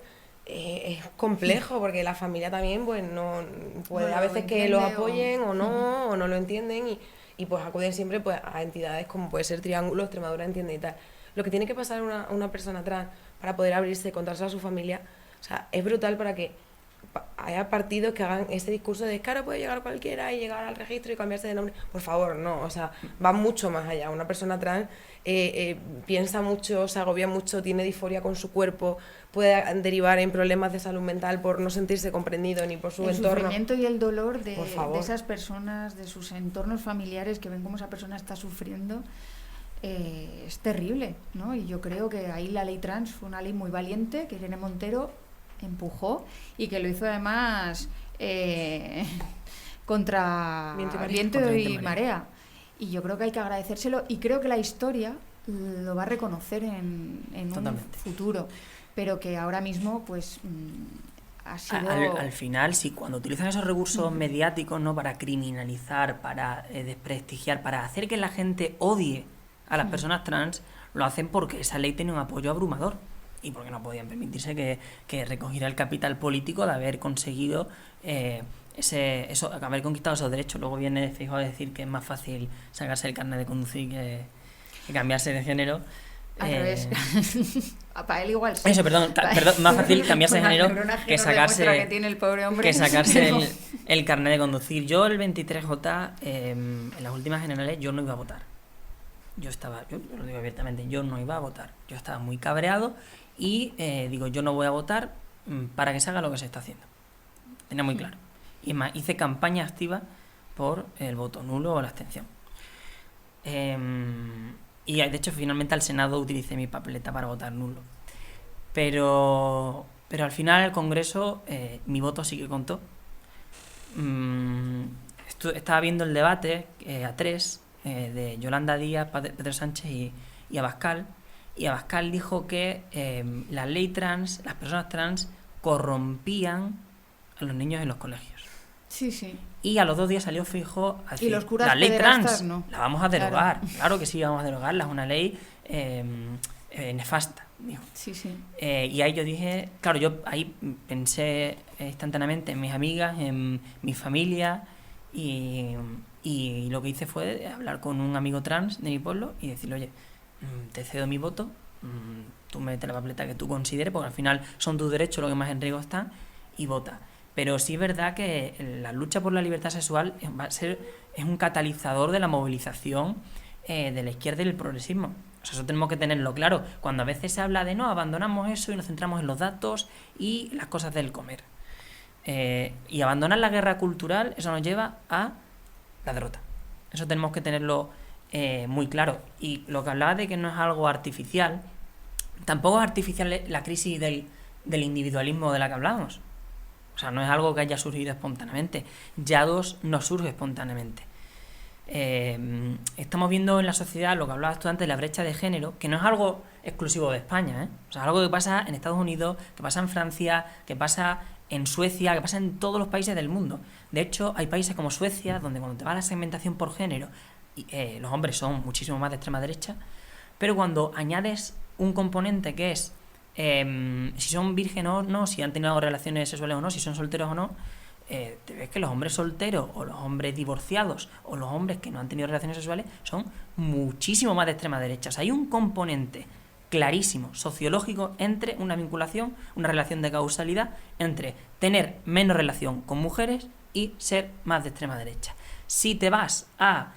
es complejo, porque la familia también, pues, no puede No a lo veces que entiende lo apoyen o no lo entienden y pues acuden siempre pues a entidades como puede ser Triángulo, Extremadura Entiende y tal. Lo que tiene que pasar una persona trans para poder abrirse y contarse a su familia, o sea, es brutal para que haya partidos que hagan ese discurso de que ahora puede llegar cualquiera y llegar al registro y cambiarse de nombre. Por favor, no, o sea, va mucho más allá. Una persona trans piensa mucho, se agobia mucho, tiene disforia con su cuerpo, puede derivar en problemas de salud mental por no sentirse comprendido ni por su el entorno. sufrimiento y el dolor Por favor. de esas personas, de sus entornos familiares que ven cómo esa persona está sufriendo, es terrible, ¿no? Y yo creo que ahí la ley trans fue una ley muy valiente que Irene Montero empujó y que lo hizo además contra viento y marea. Y yo creo que hay que agradecérselo y creo que la historia lo va a reconocer en un Totalmente. futuro, pero que ahora mismo pues ha sido... Al final, sí, cuando utilizan esos recursos mediáticos, ¿no? Para criminalizar, para desprestigiar, para hacer que la gente odie a las personas trans, lo hacen porque esa ley tiene un apoyo abrumador y porque no podían permitirse que recogiera el capital político de haber conseguido haber conquistado esos derechos. Luego viene Feijóo a decir que es más fácil sacarse el carnet de conducir que cambiarse de género. Al revés. Para él igual sí. Eso, perdón, más fácil cambiarse de género que sacarse, que tiene el pobre hombre. que sacarse el carnet de conducir. Yo el 23J, en las últimas generales, yo no iba a votar. Yo lo digo abiertamente, yo no iba a votar. Yo estaba muy cabreado y digo, yo no voy a votar para que se haga lo que se está haciendo. Tenía muy claro. Y es más, hice campaña activa por el voto nulo o la abstención. Y de hecho finalmente al Senado utilicé mi papeleta para votar nulo. Pero al final el Congreso, mi voto sí que contó. Estaba viendo el debate a tres de Yolanda Díaz, Pedro Sánchez y Abascal. Y Abascal dijo que la ley trans, las personas trans, corrompían a los niños en los colegios. Sí, sí. Y a los 2 días salió Feijóo a decir, Y los curas la ley trans, no. la vamos a derogar. Claro que sí, vamos a derogarla, es una ley nefasta, dijo. Sí, sí. Y ahí yo dije, claro, yo ahí pensé instantáneamente en mis amigas, en mi familia, y lo que hice fue hablar con un amigo trans de mi pueblo y decirle, oye, te cedo mi voto, tú mete la papeleta que tú consideres, porque al final son tus derechos los que más en riesgo están, y vota. Pero sí es verdad que la lucha por la libertad sexual es un catalizador de la movilización de la izquierda y del progresismo. O sea, eso tenemos que tenerlo claro. Cuando a veces se habla de no, abandonamos eso y nos centramos en los datos y las cosas del comer. Y abandonar la guerra cultural, eso nos lleva a la derrota. Eso tenemos que tenerlo muy claro. Y lo que hablaba de que no es algo artificial, tampoco es artificial la crisis del individualismo de la que hablábamos. O sea, no es algo que haya surgido espontáneamente. YA2 no surge espontáneamente. Estamos viendo en la sociedad, lo que hablabas tú antes, de la brecha de género, que no es algo exclusivo de España, ¿eh? O sea, algo que pasa en Estados Unidos, que pasa en Francia, que pasa en Suecia, que pasa en todos los países del mundo. De hecho, hay países como Suecia, donde cuando te va la segmentación por género, los hombres son muchísimo más de extrema derecha, pero cuando añades un componente que es si son vírgenes o no, si han tenido relaciones sexuales o no, si son solteros o no, te ves que los hombres solteros o los hombres divorciados o los hombres que no han tenido relaciones sexuales son muchísimo más de extrema derecha. O sea, hay un componente clarísimo, sociológico, entre una vinculación, una relación de causalidad entre tener menos relación con mujeres y ser más de extrema derecha. Si te vas a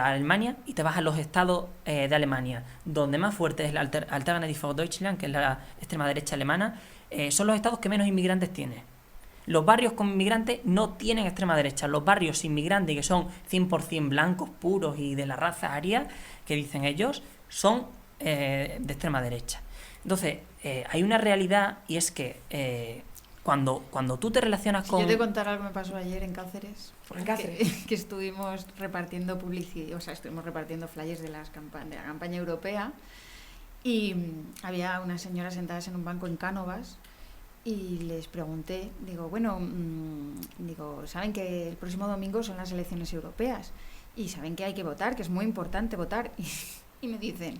Alemania y te vas a los estados de Alemania donde más fuerte es la Alternative für Deutschland, que es la extrema derecha alemana, son los estados que menos inmigrantes tienen. Los barrios con inmigrantes no tienen extrema derecha. Los barrios sin inmigrantes, que son 100% blancos, puros y de la raza aria, que dicen ellos, son de extrema derecha. Entonces, hay una realidad, y es que cuando tú te relacionas con... Yo te contaré algo que me pasó ayer en Cáceres. ¿En Cáceres? Que estuvimos repartiendo publicidad, o sea, estuvimos repartiendo flyers de la campaña europea, y había unas señoras sentadas en un banco en Cánovas, y les pregunté, digo, bueno, saben que el próximo domingo son las elecciones europeas y saben que hay que votar, que es muy importante votar, y me dicen,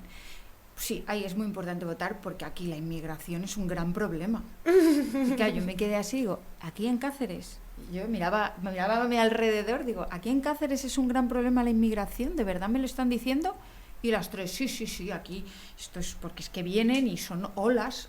sí, ahí es muy importante votar porque aquí la inmigración es un gran problema. Y claro, yo me quedé así, digo, aquí en Cáceres, yo miraba a mi alrededor, digo, aquí en Cáceres es un gran problema la inmigración, ¿de verdad me lo están diciendo? Y las tres, sí, aquí, esto es porque es que vienen y son hordas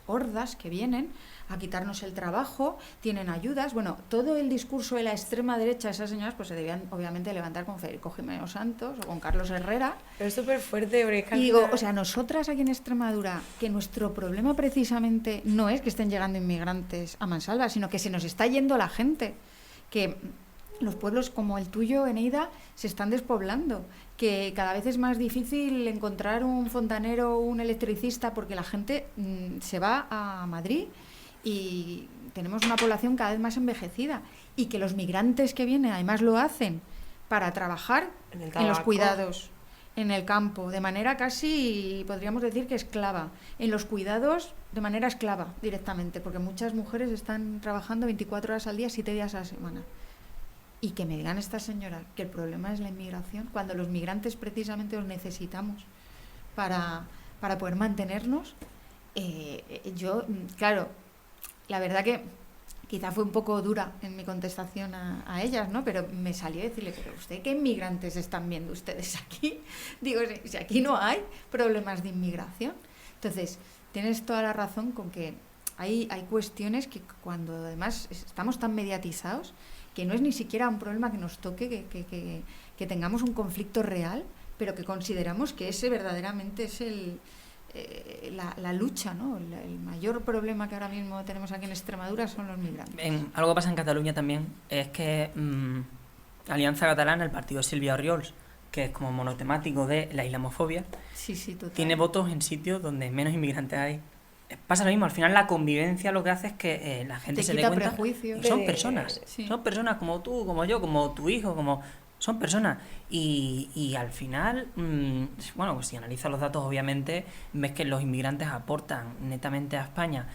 que vienen a quitarnos el trabajo, tienen ayudas. Bueno, todo el discurso de la extrema derecha, esas señoras, pues se debían obviamente levantar con Federico Jiménez Santos o con Carlos Herrera. Pero es súper fuerte, porque y digo, o sea, nosotras aquí en Extremadura, que nuestro problema precisamente no es que estén llegando inmigrantes a mansalva, sino que se nos está yendo la gente, que los pueblos como el tuyo, Eneida, se están despoblando, que cada vez es más difícil encontrar un fontanero o un electricista porque la gente se va a Madrid y tenemos una población cada vez más envejecida, y que los migrantes que vienen además lo hacen para trabajar en los cuidados, en el campo, de manera casi, podríamos decir que esclava, en los cuidados de manera esclava directamente, porque muchas mujeres están trabajando 24 horas al día, 7 días a la semana. Y que me digan estas señoras que el problema es la inmigración, cuando los migrantes precisamente los necesitamos para poder mantenernos. Yo, claro, la verdad que quizá fue un poco dura en mi contestación a ellas, ¿no? Pero me salió decirle, pero ¿usted qué inmigrantes están viendo ustedes aquí? Digo, si aquí no hay problemas de inmigración. Entonces, tienes toda la razón con que hay cuestiones que cuando además estamos tan mediatizados, que no es ni siquiera un problema que nos toque, que tengamos un conflicto real, pero que consideramos que ese verdaderamente es la lucha, ¿no? El mayor problema que ahora mismo tenemos aquí en Extremadura son los migrantes. Algo que pasa en Cataluña también es que Alianza Catalana, el partido de Sílvia Orriols, que es como monotemático de la islamofobia, Sí, sí, total. tiene votos en sitios donde menos inmigrantes hay. Pasa lo mismo, al final la convivencia lo que hace es que la gente Te se dé quita cuenta prejuicios. que son personas, Sí. son personas como tú, como yo, como tu hijo, como son personas. Y al final, bueno, pues si analizas los datos, obviamente ves que los inmigrantes aportan netamente a España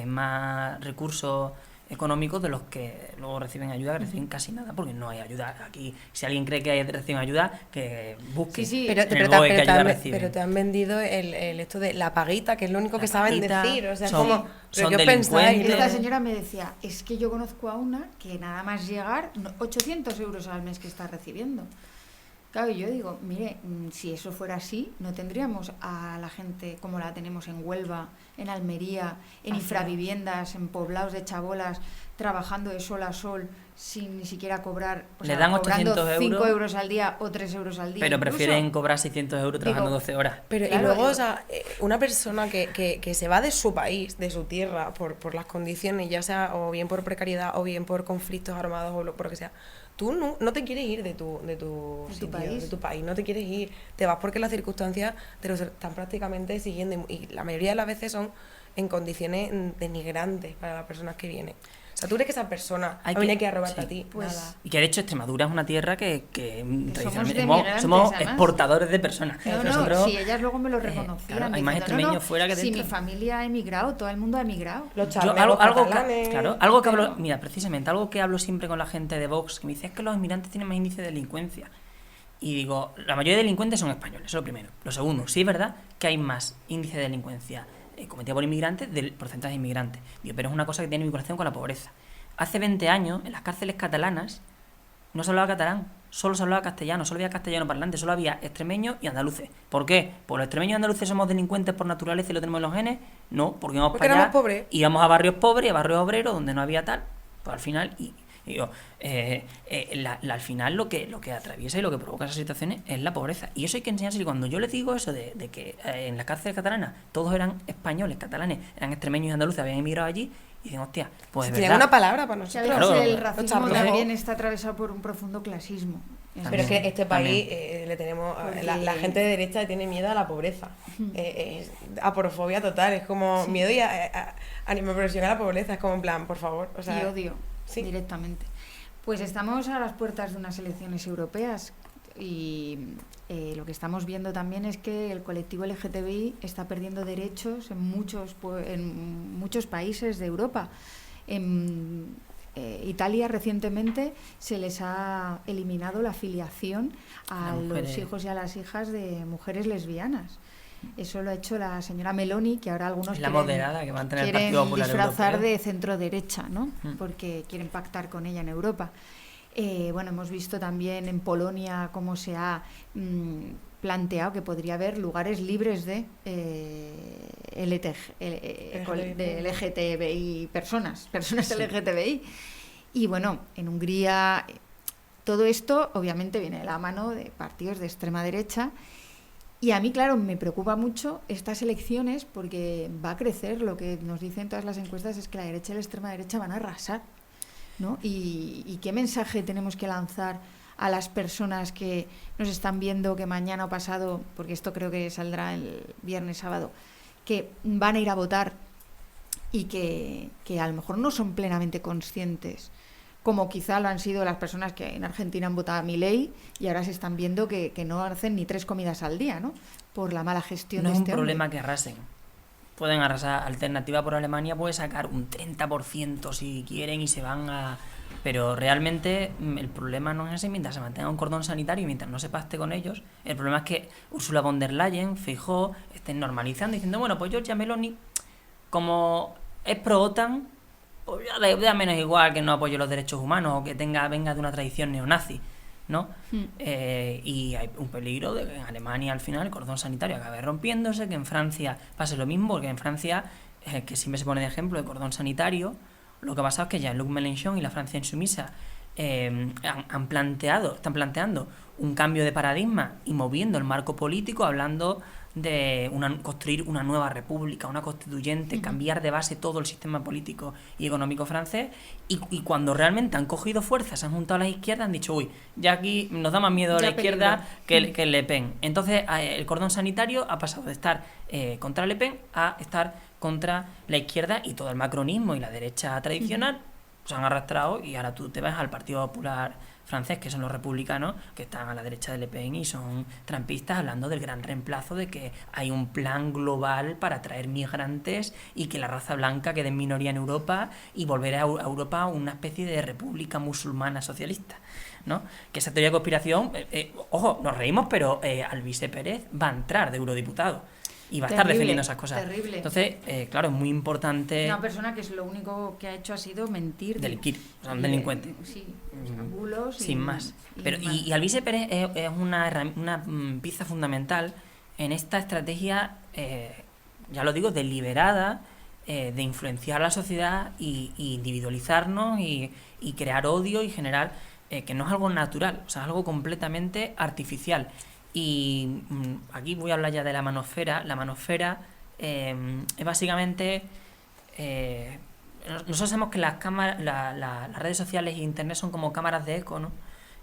más recursos económicos de los que luego reciben ayuda, que reciben casi nada, porque no hay ayuda. Aquí, si alguien cree que reciben ayuda, que busque. Sí, sí. Pero, en pero el te, BOE pero que te ayuda han, reciben. pero te han vendido el esto de la paguita, que es lo único que La saben paguita, decir. O sea, es son- como, ¿pero son qué os pensáis? delincuentes. Esta señora me decía, es que yo conozco a una que nada más llegar, 800 euros al mes que está recibiendo. Claro, y yo digo, mire, si eso fuera así, no tendríamos a la gente como la tenemos en Huelva, en Almería, en infraviviendas, en poblados de chabolas, trabajando de sol a sol, sin ni siquiera cobrar, o Le sea, dan cobrando 800 5 euros, euros al día o 3 euros al día. pero incluso. prefieren cobrar 600 euros trabajando Digo, 12 horas. Pero Claro, y luego, yo- o sea, una persona que se va de su país, de su tierra, por las condiciones, ya sea o bien por precariedad o bien por conflictos armados o por lo que sea, tú no te quieres ir de tu sitio, país. de tu país, no te quieres ir, te vas porque las circunstancias te lo están prácticamente siguiendo y la mayoría de las veces son en condiciones denigrantes para las personas que vienen. O sea, tú crees que esa persona Hay va a venir que- aquí a robarte sí. a ti, Pues- nada. Y que de hecho Extremadura es una tierra que tradicionalmente de somos migrantes, además. exportadores de personas. No, Nosotros, no, si ellas luego me lo reconocían. claro, hay más diciendo, extremeños fuera que Si dentro. mi familia ha emigrado, todo el mundo ha emigrado. Los yo charlegos algo catalanes, claro, algo que hablo, pero- mira, precisamente algo que hablo siempre con la gente de Vox, que me dice es que los inmigrantes tienen más índice de delincuencia. Y digo, la mayoría de delincuentes son españoles, eso es lo primero. Lo segundo, sí es verdad que hay más índice de delincuencia cometida por inmigrantes del porcentaje de inmigrantes. Digo, pero es una cosa que tiene vinculación con la pobreza. Hace 20 años, en las cárceles catalanas, no se hablaba catalán, solo se hablaba castellano, solo había castellano parlante, solo había extremeños y andaluces. ¿Por qué? ¿Por los extremeños y andaluces somos delincuentes por naturaleza y lo tenemos en los genes? No, porque íbamos Porque para allá, éramos pobres. íbamos a barrios pobres y a barrios obreros donde no había tal, pues al final, digo, al final lo que atraviesa y lo que provoca esas situaciones es la pobreza. Y eso hay que enseñárselo. Y cuando yo les digo eso de que en las cárceles catalanas todos eran españoles, catalanes, eran extremeños y andaluces, habían emigrado allí, y dicen, hostia, pues es Tienen verdad. una palabra para Que a nosotros. veces Claro, el los racismo charlegos. también está atravesado por un profundo clasismo. Pero es que este país También. le tenemos Porque- la gente de derecha tiene miedo a la pobreza. Es aporofobia total, es como miedo y animadversión a la pobreza, es como en plan, por favor. O sea, Y odio sí. directamente. Pues estamos a las puertas de unas elecciones europeas y lo que estamos viendo también es que el colectivo LGTBI está perdiendo derechos en muchos países de Europa. En Italia recientemente se les ha eliminado la afiliación a Las los mujeres. hijos y a las hijas de mujeres lesbianas. Eso lo ha hecho la señora Meloni, que ahora algunos Es la quieren- moderada que va a tener el quieren Partido Popular disfrazar Europeo. de centro derecha, ¿no? Mm. Porque quieren pactar con ella en Europa. Bueno, hemos visto también en Polonia cómo se ha planteado que podría haber lugares libres de LGTBI personas Sí. LGTBI. Y bueno, en Hungría todo esto obviamente viene de la mano de partidos de extrema derecha. Y a mí, claro, me preocupa mucho estas elecciones porque va a crecer. Lo que nos dicen todas las encuestas es que la derecha y la extrema derecha van a arrasar, ¿no? ¿Y qué mensaje tenemos que lanzar a las personas que nos están viendo que mañana o pasado, porque esto creo que saldrá el viernes, sábado, que van a ir a votar y que a lo mejor no son plenamente conscientes, como quizá lo han sido las personas que en Argentina han votado a Milei y ahora se están viendo que no hacen ni 3 comidas al día, ¿no? Por la mala gestión No de es un este hombre. problema que arrasen. Pueden arrasar. Alternativa por Alemania puede sacar un 30% si quieren y se van a... Pero realmente el problema no es ese mientras se mantenga un cordón sanitario y mientras no se pacte con ellos. El problema es que Ursula von der Leyen, Feijóo, estén normalizando diciendo, bueno, pues Giorgia Meloni, como es pro-OTAN, pues ya da menos igual que no apoye los derechos humanos o que venga de una tradición neonazi, ¿no? Y hay un peligro de que en Alemania al final el cordón sanitario acabe rompiéndose, que en Francia pase lo mismo, porque en Francia, que siempre se pone de ejemplo de cordón sanitario, lo que ha pasado es que Jean-Luc Mélenchon y la Francia insumisa están planteando un cambio de paradigma y moviendo el marco político, hablando de construir una nueva república, una constituyente, cambiar de base todo el sistema político y económico francés, y cuando realmente han cogido fuerza, se han juntado a las izquierdas, han dicho, uy, ya aquí nos da más miedo a la izquierda que Le Pen. Entonces el cordón sanitario ha pasado de estar contra Le Pen a estar contra la izquierda, y todo el macronismo y la derecha tradicional se han arrastrado, y ahora tú te vas al Partido Popular francés, que son los republicanos, que están a la derecha de Le Pen y son trampistas, hablando del gran reemplazo, de que hay un plan global para traer migrantes y que la raza blanca quede en minoría en Europa y volver a Europa una especie de república musulmana socialista, ¿no? Que esa teoría de conspiración, ojo, nos reímos, pero Alvise Pérez va a entrar de eurodiputado y va a estar defendiendo esas cosas. Terrible. Entonces, claro, es muy importante. Una persona que lo único que ha hecho ha sido mentir. Delinquir, o sea, un delincuente. Sí, bulos. Sin más. Pero y Alvise Pérez es una pieza fundamental en esta estrategia, ya lo digo, deliberada, de influenciar a la sociedad y individualizarnos y crear odio y generar, que no es algo natural, o sea, es algo completamente artificial. Y aquí voy a hablar ya de la manosfera. La manosfera es básicamente... nosotros sabemos que las redes sociales e internet son como cámaras de eco, ¿no?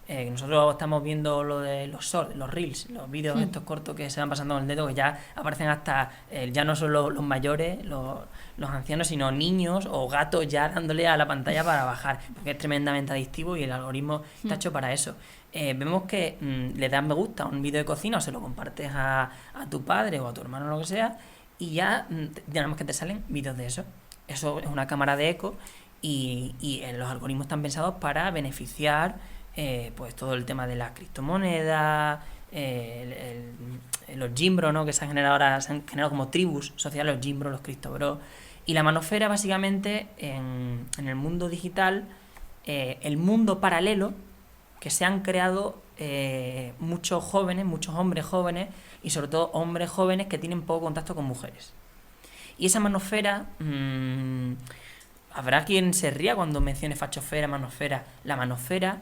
Nosotros estamos viendo lo de los shorts, los reels, los vídeos estos cortos que se van pasando con el dedo, que ya aparecen hasta, ya no son los mayores, los ancianos, sino niños o gatos ya dándole a la pantalla para bajar, porque es tremendamente adictivo y el algoritmo está hecho para eso. Vemos que le das me gusta a un vídeo de cocina o se lo compartes a tu padre o a tu hermano o lo que sea, y ya nada más que te salen vídeos de eso. Eso es una cámara de eco, y los algoritmos están pensados para beneficiar pues todo el tema de las criptomonedas, los Jimbro, ¿no? Que se han generado como tribus sociales, los Jimbro, los criptobros. Y la manosfera básicamente en el mundo digital, el mundo paralelo que se han creado muchos hombres jóvenes y sobre todo hombres jóvenes que tienen poco contacto con mujeres. Y esa manosfera, habrá quien se ría cuando mencione fachosfera, manosfera. La manosfera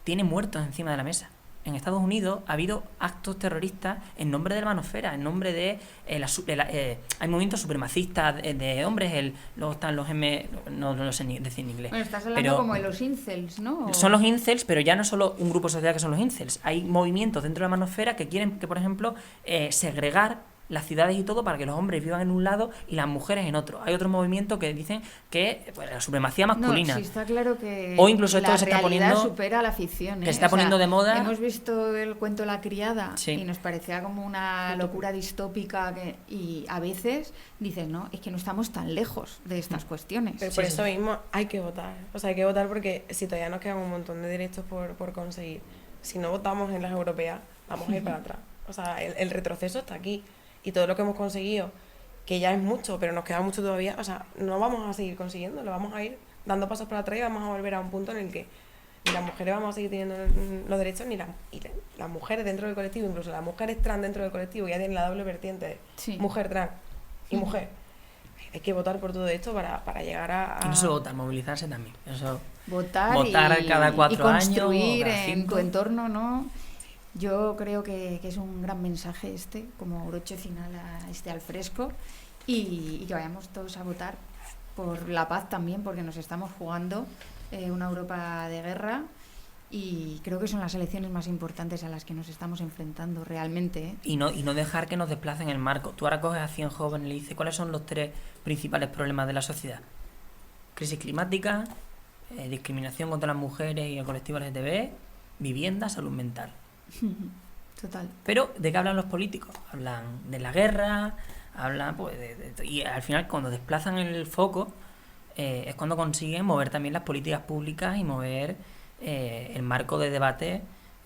tiene muertos encima de la mesa. En Estados Unidos ha habido actos terroristas en nombre de la manosfera, en nombre de... hay movimientos supremacistas de hombres, luego están los no lo sé ni decir en inglés. Bueno, estás hablando como de los incels, ¿no? Son los incels, pero ya no solo un grupo social que son los incels. Hay movimientos dentro de la manosfera que quieren que, por ejemplo, segregar las ciudades y todo para que los hombres vivan en un lado y las mujeres en otro. Hay otros movimientos que dicen que pues, la supremacía masculina. No, sí está claro que o incluso esto la se está realidad poniendo, supera la ficción. Que se está poniendo de moda. Hemos visto el cuento La criada, sí, y nos parecía como una locura distópica y a veces dices, no, es que no estamos tan lejos de estas cuestiones. Pero por eso mismo hay que votar. O sea, hay que votar porque si todavía nos quedan un montón de derechos por conseguir, si no votamos en las europeas, vamos a ir para atrás. O sea, el retroceso está aquí. Y todo lo que hemos conseguido, que ya es mucho, pero nos queda mucho todavía, o sea, no vamos a seguir consiguiéndolo, vamos a ir dando pasos para atrás y vamos a volver a un punto en el que ni las mujeres vamos a seguir teniendo los derechos, ni las mujeres dentro del colectivo, incluso las mujeres trans dentro del colectivo, ya tienen la doble vertiente de mujer trans y mujer. Hay que votar por todo esto para llegar a... Y no solo votar, movilizarse también. Eso, votar cada 4 años. Y construir en tu entorno, ¿no? Yo creo que es un gran mensaje como broche final al fresco, y que vayamos todos a votar por la paz también, porque nos estamos jugando una Europa de guerra, y creo que son las elecciones más importantes a las que nos estamos enfrentando realmente, ¿eh? Y no dejar que nos desplacen el marco. Tú ahora coges a 100 jóvenes y le dices cuáles son los 3 principales problemas de la sociedad: crisis climática, discriminación contra las mujeres y el colectivo LGTB, vivienda, salud mental. Total. Pero ¿de qué hablan los políticos? Hablan de la guerra, hablan pues y al final cuando desplazan el foco es cuando consiguen mover también las políticas públicas y mover el marco de debate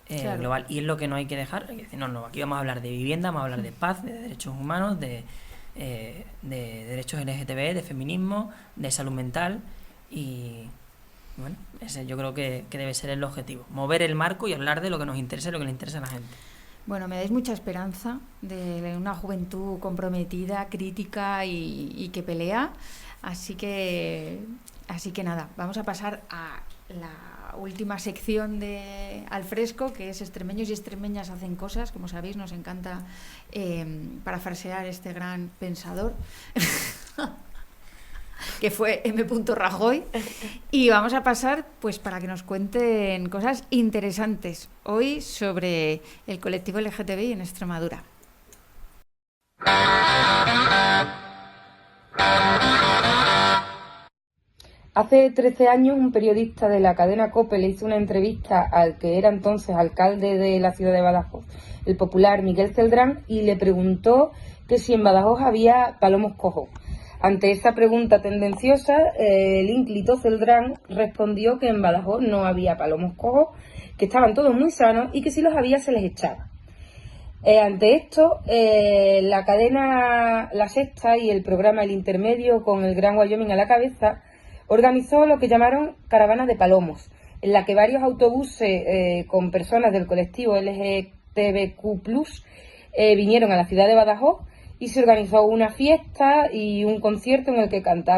claro, global. Y es lo que no hay que dejar. Hay que decir, no, aquí vamos a hablar de vivienda, vamos a hablar de paz, de derechos humanos, de derechos LGTB, de feminismo, de salud mental, y bueno, ese yo creo que debe ser el objetivo. Mover el marco y hablar de lo que nos interesa y lo que le interesa a la gente. Bueno, me dais mucha esperanza de una juventud comprometida, crítica y que pelea. Así que nada, vamos a pasar a la última sección de Al Fresco, que es Extremeños y extremeñas hacen cosas. Como sabéis, nos encanta parafrasear este gran pensador que fue M. Rajoy, y vamos a pasar pues para que nos cuenten cosas interesantes hoy sobre el colectivo LGTBI en Extremadura. Hace 13 años un periodista de la cadena COPE le hizo una entrevista al que era entonces alcalde de la ciudad de Badajoz, el popular Miguel Celdrán, y le preguntó que si en Badajoz había palomos cojos. Ante esa pregunta tendenciosa, el ínclito Celdrán respondió que en Badajoz no había palomos cojos, que estaban todos muy sanos y que si los había se les echaba. Ante esto, la cadena La Sexta y el programa El Intermedio, con el Gran Wyoming a la cabeza, organizó lo que llamaron Caravana de Palomos, en la que varios autobuses con personas del colectivo LGTBQ+, vinieron a la ciudad de Badajoz, y se organizó una fiesta y un concierto en el que cantó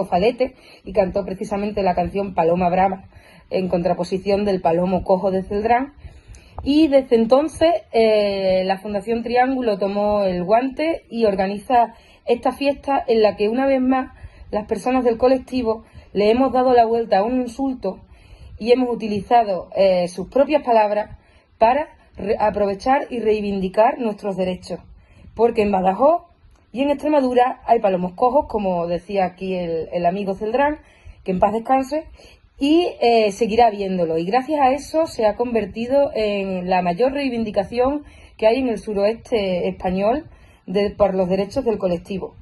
Falete, y cantó precisamente la canción Paloma Brava, en contraposición del palomo cojo de Celdrán. Y desde entonces la Fundación Triángulo tomó el guante y organiza esta fiesta, en la que una vez más las personas del colectivo le hemos dado la vuelta a un insulto y hemos utilizado sus propias palabras para aprovechar y reivindicar nuestros derechos. Porque en Badajoz y en Extremadura hay palomos cojos, como decía aquí el amigo Celdrán, que en paz descanse, y seguirá viéndolo. Y gracias a eso se ha convertido en la mayor reivindicación que hay en el suroeste español por los derechos del colectivo.